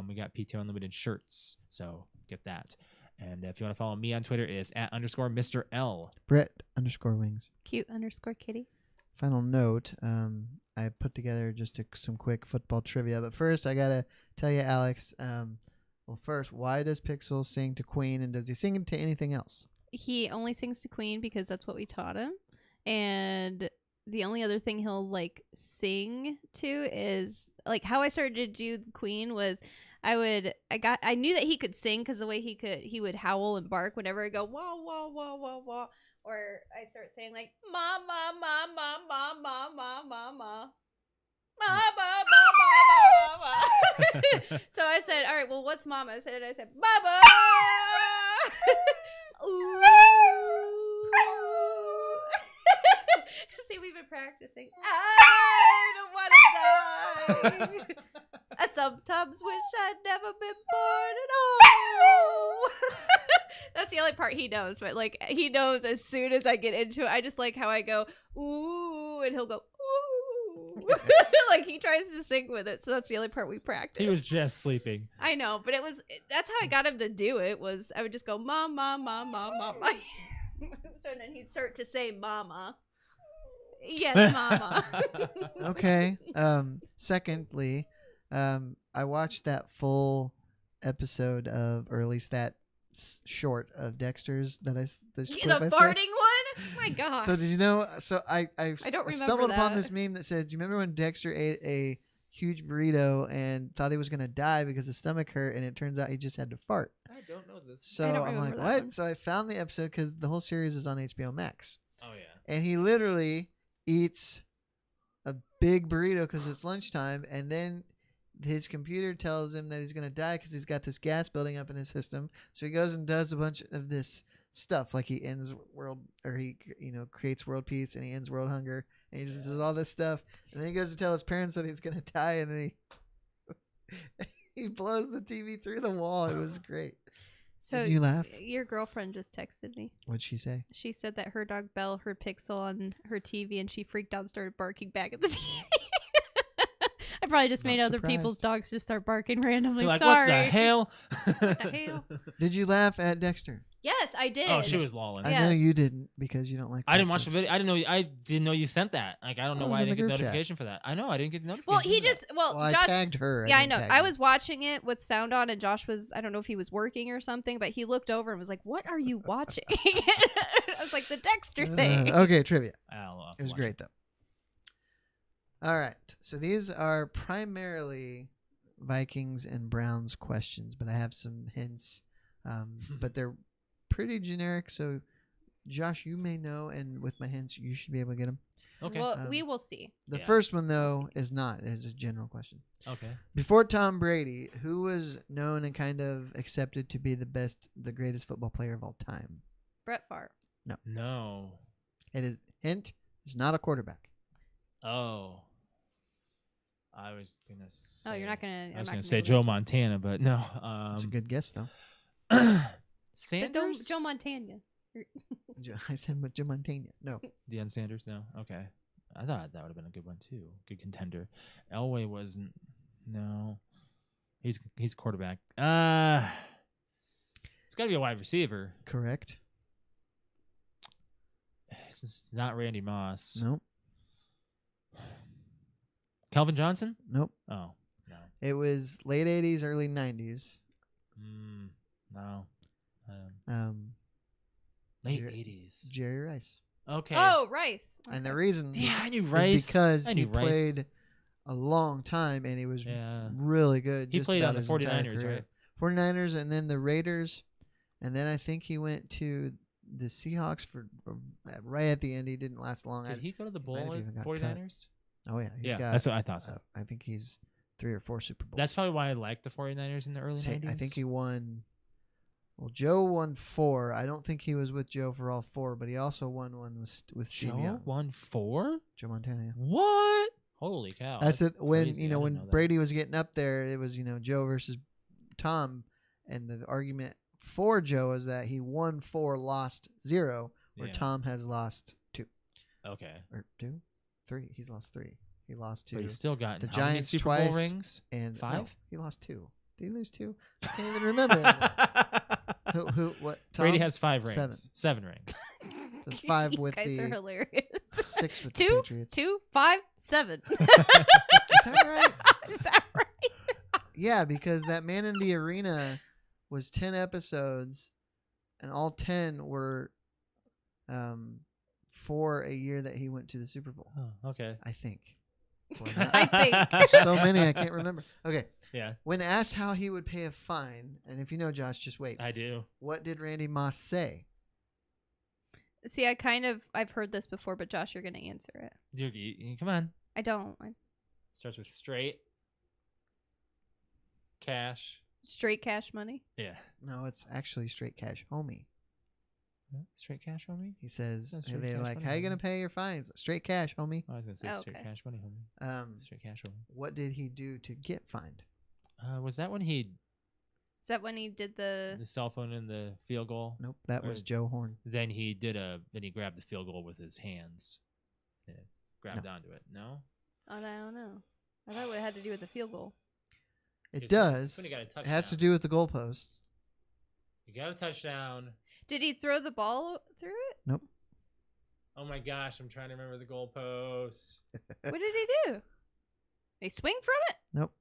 We got PTO Unlimited shirts, so get that. And if you want to follow me on Twitter, it is @_Mr. L. Brett_wings. Cute_kitty. Final note, I put together just some quick football trivia. But first, I got to tell you, Alex, well, first, why does Pixel sing to Queen, and does he sing to anything else? He only sings to Queen because that's what we taught him. And the only other thing he'll, like, sing to is, like, how I started to do Queen was I knew that he could sing because the way he would howl and bark whenever I go, wah, wah, wah, wah, wah. Or I start saying, like, ma, ma, ma, ma, ma, ma, ma, ma, ma. Ma, ma, ma, ma, ma, ma. So I said, all right, well, what's mama? I said, Baba. Ooh. See, we've been practicing. I don't want to die. I sometimes wish I'd never been born at all. That's the only part he knows, but like he knows as soon as I get into it. I just like how I go, ooh, and he'll go, ooh. Like he tries to sing with it, so that's the only part we practice. He was just sleeping. I know, but that's how I got him to do it. Was I would just go, mom, mom, mom, mom, mom, mom. And then he'd start to say, mama. Yes, mama. Okay. Secondly, I watched that full episode of, or at least that short of Dexter's that the farting one. My God. So did you know? So I don't remember stumbled upon that. this meme that says, "Do you remember when Dexter ate a huge burrito and thought he was gonna die because his stomach hurt, and it turns out he just had to fart?" I don't know this. So I don't I'm like, remember that what? one. So I found the episode because the whole series is on HBO Max, Oh yeah. and he literally eats a big burrito because it's lunchtime, and then his computer tells him that he's going to die because he's got this gas building up in his system. So he goes and does a bunch of this stuff, like he ends world, or he creates world peace, and he ends world hunger, and he just does all this stuff, and then he goes to tell his parents that he's going to die, and then he blows the TV through the wall. It was great. So Did you laugh? Your girlfriend just texted me. What'd she say? She said that her dog Belle heard Pixel on her TV and she freaked out and started barking back at the TV. I probably just Not made other people's surprised. dogs just start barking randomly. You're like, Sorry. what the hell? What the hell? Did you laugh at Dexter? Yes, I did. Oh, she was lolling. I Yes. know you didn't because you don't like. I didn't watch the jokes. video. I didn't know you sent that. Like, I don't know It was why I in the didn't get group chat. notification for that. I know I didn't get the notification. Well, he for that. just Well, I Josh. tagged her. Yeah, I didn't know. tag I you. was watching it with sound on, and Josh was. I don't know if he was working or something, but he looked over and was like, "What are you watching?" I was like, "The Dexter thing." Okay, trivia. I'll have It to was watch great though. All right, so these are primarily Vikings and Browns questions, but I have some hints, but they're pretty generic. So, Josh, you may know, and with my hints, you should be able to get them. Okay. Well, we will see. The Yeah. first one, though, is not. It is a general question. Okay. Before Tom Brady, who was known and kind of accepted to be the greatest football player of all time? Brett Favre. No. It is hint. It's not a quarterback. Oh. I was gonna say. Oh, you're not gonna. I was gonna say Joe Montana, but no. It's a good guess, though. Sanders. Joe Montana. I said Joe Montana. No. Deion Sanders. No. Okay. I thought that would have been a good one too. Good contender. Elway wasn't. No. He's quarterback. It's got to be a wide receiver. Correct. It's not Randy Moss. Nope. Calvin Johnson? Nope. Oh, no. It was late 80s, early 90s. No. Jer- Late 80s. Jerry Rice. Okay. Oh, Rice. And the Okay. reason Yeah, I knew is Rice. because I he knew Rice. played a long time, and he was Yeah. really good. He just played about on the his entire 49ers, career. right? 49ers, and then the Raiders, and then I think he went to the Seahawks for right at the end. He didn't last long. Did he go to the might bowl have with even got 49ers? Oh yeah, he's Yeah, got. that's what I thought so. I think he's 3 or 4 Super Bowls. That's probably why I liked the 49ers in the early 90s. I think he won. Well, Joe won 4. I don't think he was with Joe for all 4, but he also won one with Steve Joe Young. won 4? Joe Montana. Yeah. What? Holy cow. That's it. When crazy. I when didn't know that. Brady was getting up there, it was Joe versus Tom, and the argument for Joe is that he won 4, lost 0, where Yeah. Tom has lost 2 Okay. or 2, 3. He's lost 3. He lost 2. But he's still gotten The how many Giants Super twice. Bowl rings? And 5? No, he lost 2. Did he lose 2? I can't even remember anymore. What? Tom? Brady has 5 rings. 7. 7 rings. There's 5 You with guys are the hilarious. 6 with the 2, Patriots. 2, 5, 7. Is that right? Is that right? Yeah, because that Man in the Arena was 10 episodes, and all 10 were for a year that he went to the Super Bowl. Oh, okay. I think. Or I not. think. So many I can't remember. Okay. Yeah, When asked how he would pay a fine, and if you know Josh, just wait. I do. What did Randy Moss say? See, I've heard this before, but Josh, you're gonna answer it. Dude, come on. I don't. Starts with straight. Cash. Straight cash money. Yeah. No, it's actually straight cash, homie. Straight cash, homie? He says, That's straight they're cash like, money, how you going homie. to pay your fines? Straight cash, homie. I was going to say Oh, straight okay. cash money, homie. Um, Straight cash, homie. what did he do to get fined? Was that when he Is that when he did the? the cell phone in the field goal? Nope, that was Or- Joe Horn. Then he grabbed the field goal with his hands. Yeah, grabbed onto it. No? Oh, I don't know. I thought it had to do with the field goal. It It's does. when he got a It has to touchdown. do with the goalpost. You got a touchdown. Did he throw the ball through it? Nope. Oh my gosh, I'm trying to remember the goalposts. What did he do? Did he swing from it? Nope.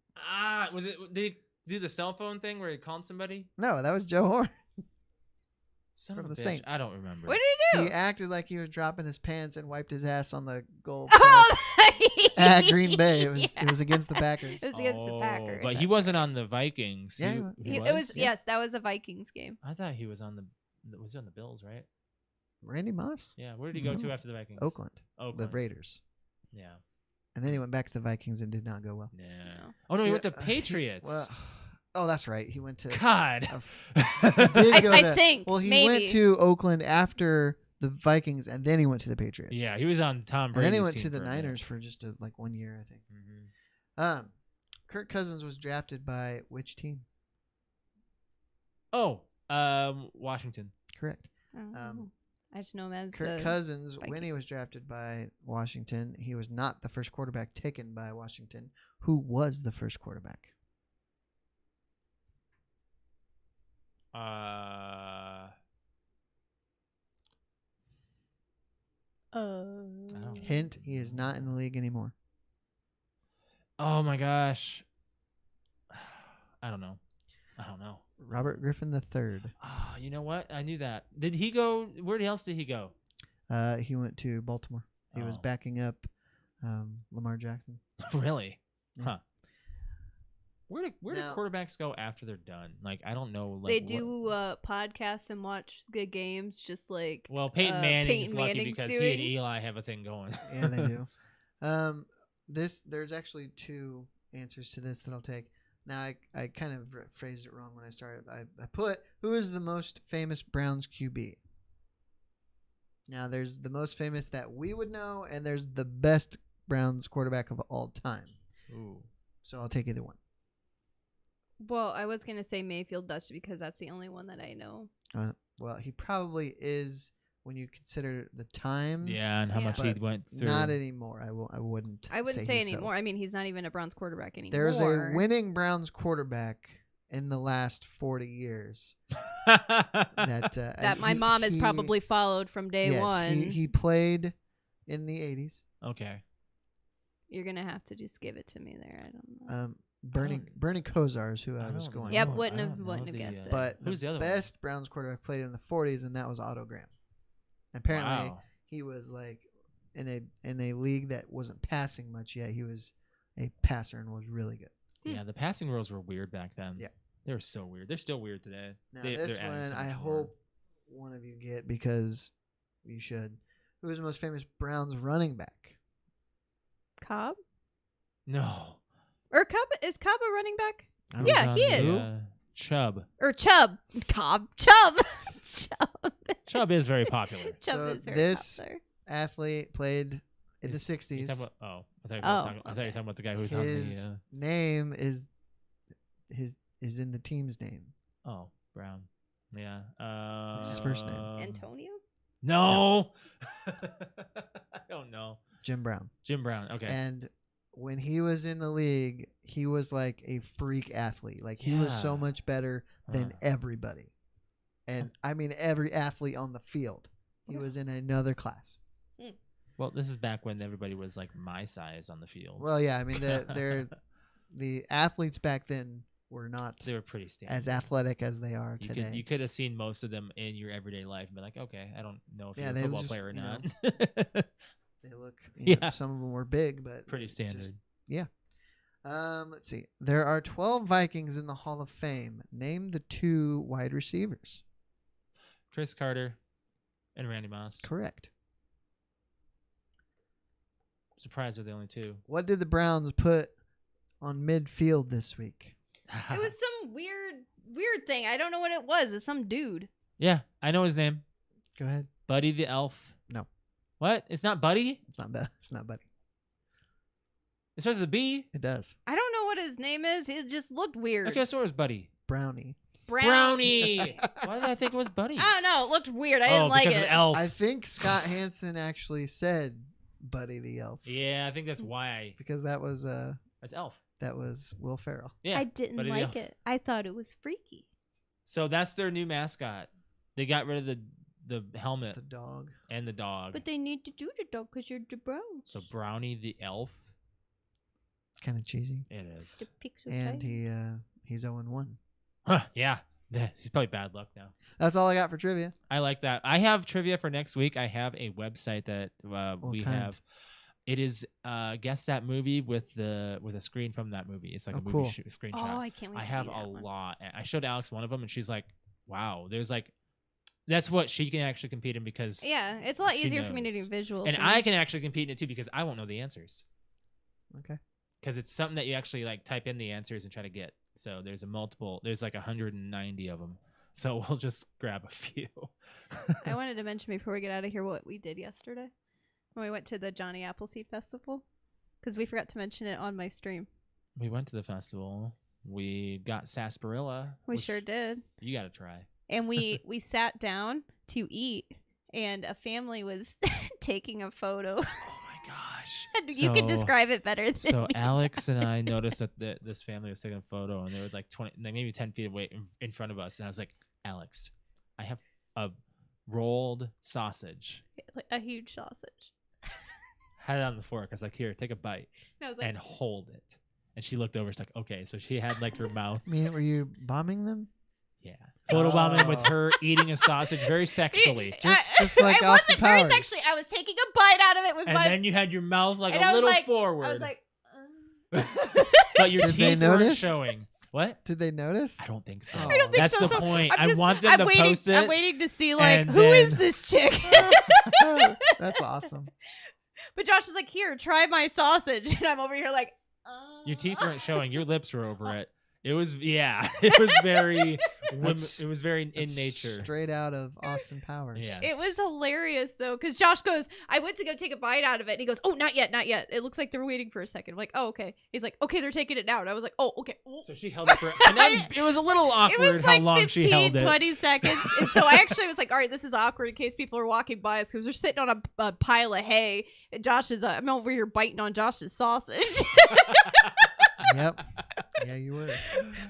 Did he do the cell phone thing where he called somebody? No, that was Joe Horn. Son From of a the bitch. Saints. I don't remember. What did he He do? acted like he was dropping his pants and wiped his ass on the goal Oh, at Green Bay. It was Yeah. it was against the Packers. It was against the Packers. But he that's wasn't right. on the Vikings. Yeah, He It was Yeah. yes, that was a Vikings game. I thought he was on the Bills, right? Randy Moss? Yeah. Where did he go No. to after the Vikings? Oakland. Oakland. The Raiders. Yeah. And then he went back to the Vikings and did not go well. Yeah. No. Oh no, he went to Yeah, Patriots. Oh, that's right. He went to God. he did go I to, think, Well, he maybe. went to Oakland after the Vikings, and then he went to the Patriots. Yeah, he was on Tom and Brady's then he went team to the for a minute. Niners for just 1 year, I think. Mhm. Kirk Cousins was drafted by which team? Oh, Washington. Correct. Oh, I just know him as Kirk the Cousins, when he Vikings. was drafted by Washington, he was not the first quarterback taken by Washington. Who was the first quarterback? don't- Hint: he is not in the league anymore. Oh my gosh. I don't know. Robert Griffin III. Ah, you know what? I knew that. Did he go? Where else did he go? He went to Baltimore. He was Oh. backing up Lamar Jackson. Really? Yeah. Huh. Where do Now- quarterbacks go after they're done? Like I don't know. Like, they what- do podcasts and watch good games, just like Well, Peyton Manning's Peyton lucky Manning's because he doing. and Eli have a thing going. Yeah, they do. There's actually 2 answers to this that I'll take. Now I kind of phrased it wrong when I started. I put who is the most famous Browns QB. Now there's the most famous that we would know, and there's the best Browns quarterback of all time. Ooh. So I'll take either one. Well, I was gonna say Mayfield Dutch because that's the only one that I know. Well, he probably is when you consider the times. Yeah, and how Yeah. much he But went through. Not anymore. I wouldn't. I wouldn't say he's so. anymore. I mean, he's not even a Browns quarterback anymore. There's a winning Browns quarterback in the last 40 years that that my mom has probably followed from day yes, one. He played in the 80s. Okay. You're gonna have to just give it to me there. I don't know. Bernie Kosar is who I I was don't going. Yep, know. with. wouldn't I have- don't wouldn't know have guessed it. But Who's the other best Browns quarterback played in the 40s, and that was Otto Graham. Apparently, Wow. he was like in a league that wasn't passing much yet. He was a passer and was really good. Yeah, the passing rules were weird back then. Yeah. They were so weird. They're still weird today. Now They're this adding one, so I much more. hope one of you get because you should. Who is the most famous Browns running back? Cobb No. or Cobb is Cobb a running back? I don't Yeah, know. he is. Chubb. Or Chubb? Cobb. Chubb. Chubb. Chubb is very popular. Chubb So is very this- popular. Athlete played in the You 60s. talking about- I thought you were Oh, talking, I thought you were okay. talking about the guy who's on His the. name is in the team's name. Brown. Yeah. What's his first name? Antonio? No. I don't know. Jim Brown. Jim Brown. Okay. And when he was in the league, he was like a freak athlete. Like he was so Yeah. much better than Huh. everybody. And I mean every athlete on the field. He was in another class. Well, this is back when everybody was like my size on the field. Well, yeah, I mean the athletes back then were not they were pretty standard. as athletic as they are You today. could have seen most of them in your everyday life and be like, okay, I don't know if Yeah, you're a they football just, player or you know, not. They look, Yeah. some of them were big, but Pretty they standard. just- let's see. There are 12 Vikings in the Hall of Fame. Name the 2 wide receivers. Chris Carter and Randy Moss. Correct. Surprised they're the only 2. What did the Browns put on midfield this week? It was some weird thing. I don't know what it was. It's some dude. Yeah, I know his name. Go ahead. Buddy the Elf. No. What? It's not Buddy? It's not Buddy. It starts with a B? It does. I don't know what his name is. It just looked weird. Okay, so where's Buddy? Brownie. Brownie! Why did I think it was Buddy? I don't know. It looked weird. I didn't like because it. of Elf. I think Scott Hansen actually said Buddy the Elf Yeah, I think that's why. because that was That's Elf. Will Ferrell. Yeah. I didn't Buddy the like Elf. it. I thought it was freaky. So that's their new mascot. They got rid of the helmet The dog. and the dog. But they need to do the dog because you're the Browns. So Brownie the Elf. Kind of cheesy. It is. The pixel And tiny. he's 0-1. Huh, yeah. He's probably bad luck now. That's all I got for trivia. I like that. I have trivia for next week. I have a website that we kind? have. It is guess that movie with a screen from that movie. It's like Oh, a movie cool. screenshot. Oh, I can't wait. I to have see a that one. lot. I showed Alex one of them, and she's like, "Wow, there's like, that's what she can actually compete in because Yeah, it's a lot she easier for me to knows. do visual. and things. I can actually compete in it too because I won't know the answers Okay. because it's something that you actually like type in the answers and try to get. So there's like 190 of them. So we'll just grab a few. I wanted to mention before we get out of here what we did yesterday when we went to the Johnny Appleseed Festival because we forgot to mention it on my stream. We went to the festival. We got sarsaparilla. We which sure did. You got to try. And we sat down to eat, and a family was taking a photo. Oh my gosh. And you can describe it better than So me, Alex and I Josh. noticed that this family was taking a photo, and they were like 20, like maybe 10 feet away in front of us. And I was like, Alex, I have a rolled sausage. Like a huge sausage. Had it on the fork. I was like, here, take a bite And I was like, and hold it. And she looked over. She's like, okay. So she had like her mouth. I mean, were you bombing them? Yeah. Photobombing with Oh. her eating a sausage very sexually. Just like I Austin wasn't very Powers. sexually. I was taking a bite out of it. Was And my then you had your mouth like and a I was little like- forward. I was like, but your Did they teeth weren't notice? showing. What? Did they notice? I don't think so. I I don't think That's so. the So point. I'm I want them I'm to waiting, post it. I'm waiting to see like and who is then- this chick. That's awesome. But Josh is like, here, try my sausage, and I'm over here like, Your teeth weren't showing. Your lips were over it. It was It was very. That's- it was very in That's nature. Straight out of Austin Powers. Yeah. It was hilarious though, because Josh goes, I went to go take a bite out of it, and he goes, oh, not yet, not yet. It looks like they're waiting for a second. I'm like, oh, okay. He's like, okay, they're taking it now. And I was like, oh, okay. So she held it for, and then it was a little It awkward was how like long 15, she held it. 20 seconds. And so I actually was like, all right, this is awkward in case people are walking by us because we're sitting on a pile of hay. And Josh is, I'm over here biting on Josh's sausage. Yep. Yeah, you were.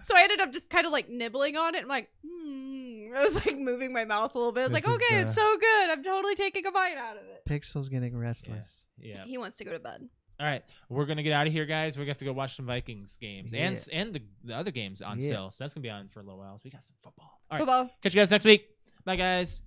So I ended up just kind of like nibbling on it. I'm like, I was like moving my mouth a little bit. I was This like, is, okay, it's so good. I'm totally taking a bite out of it. Pixel's getting restless. Yeah. He wants to go to bed. All right, we're gonna get out of here, guys. We have to go watch some Vikings games and the other games on Yeah. still. So that's gonna be on for a little while. So we got some football. All right, Football. catch you guys next week. Bye, guys.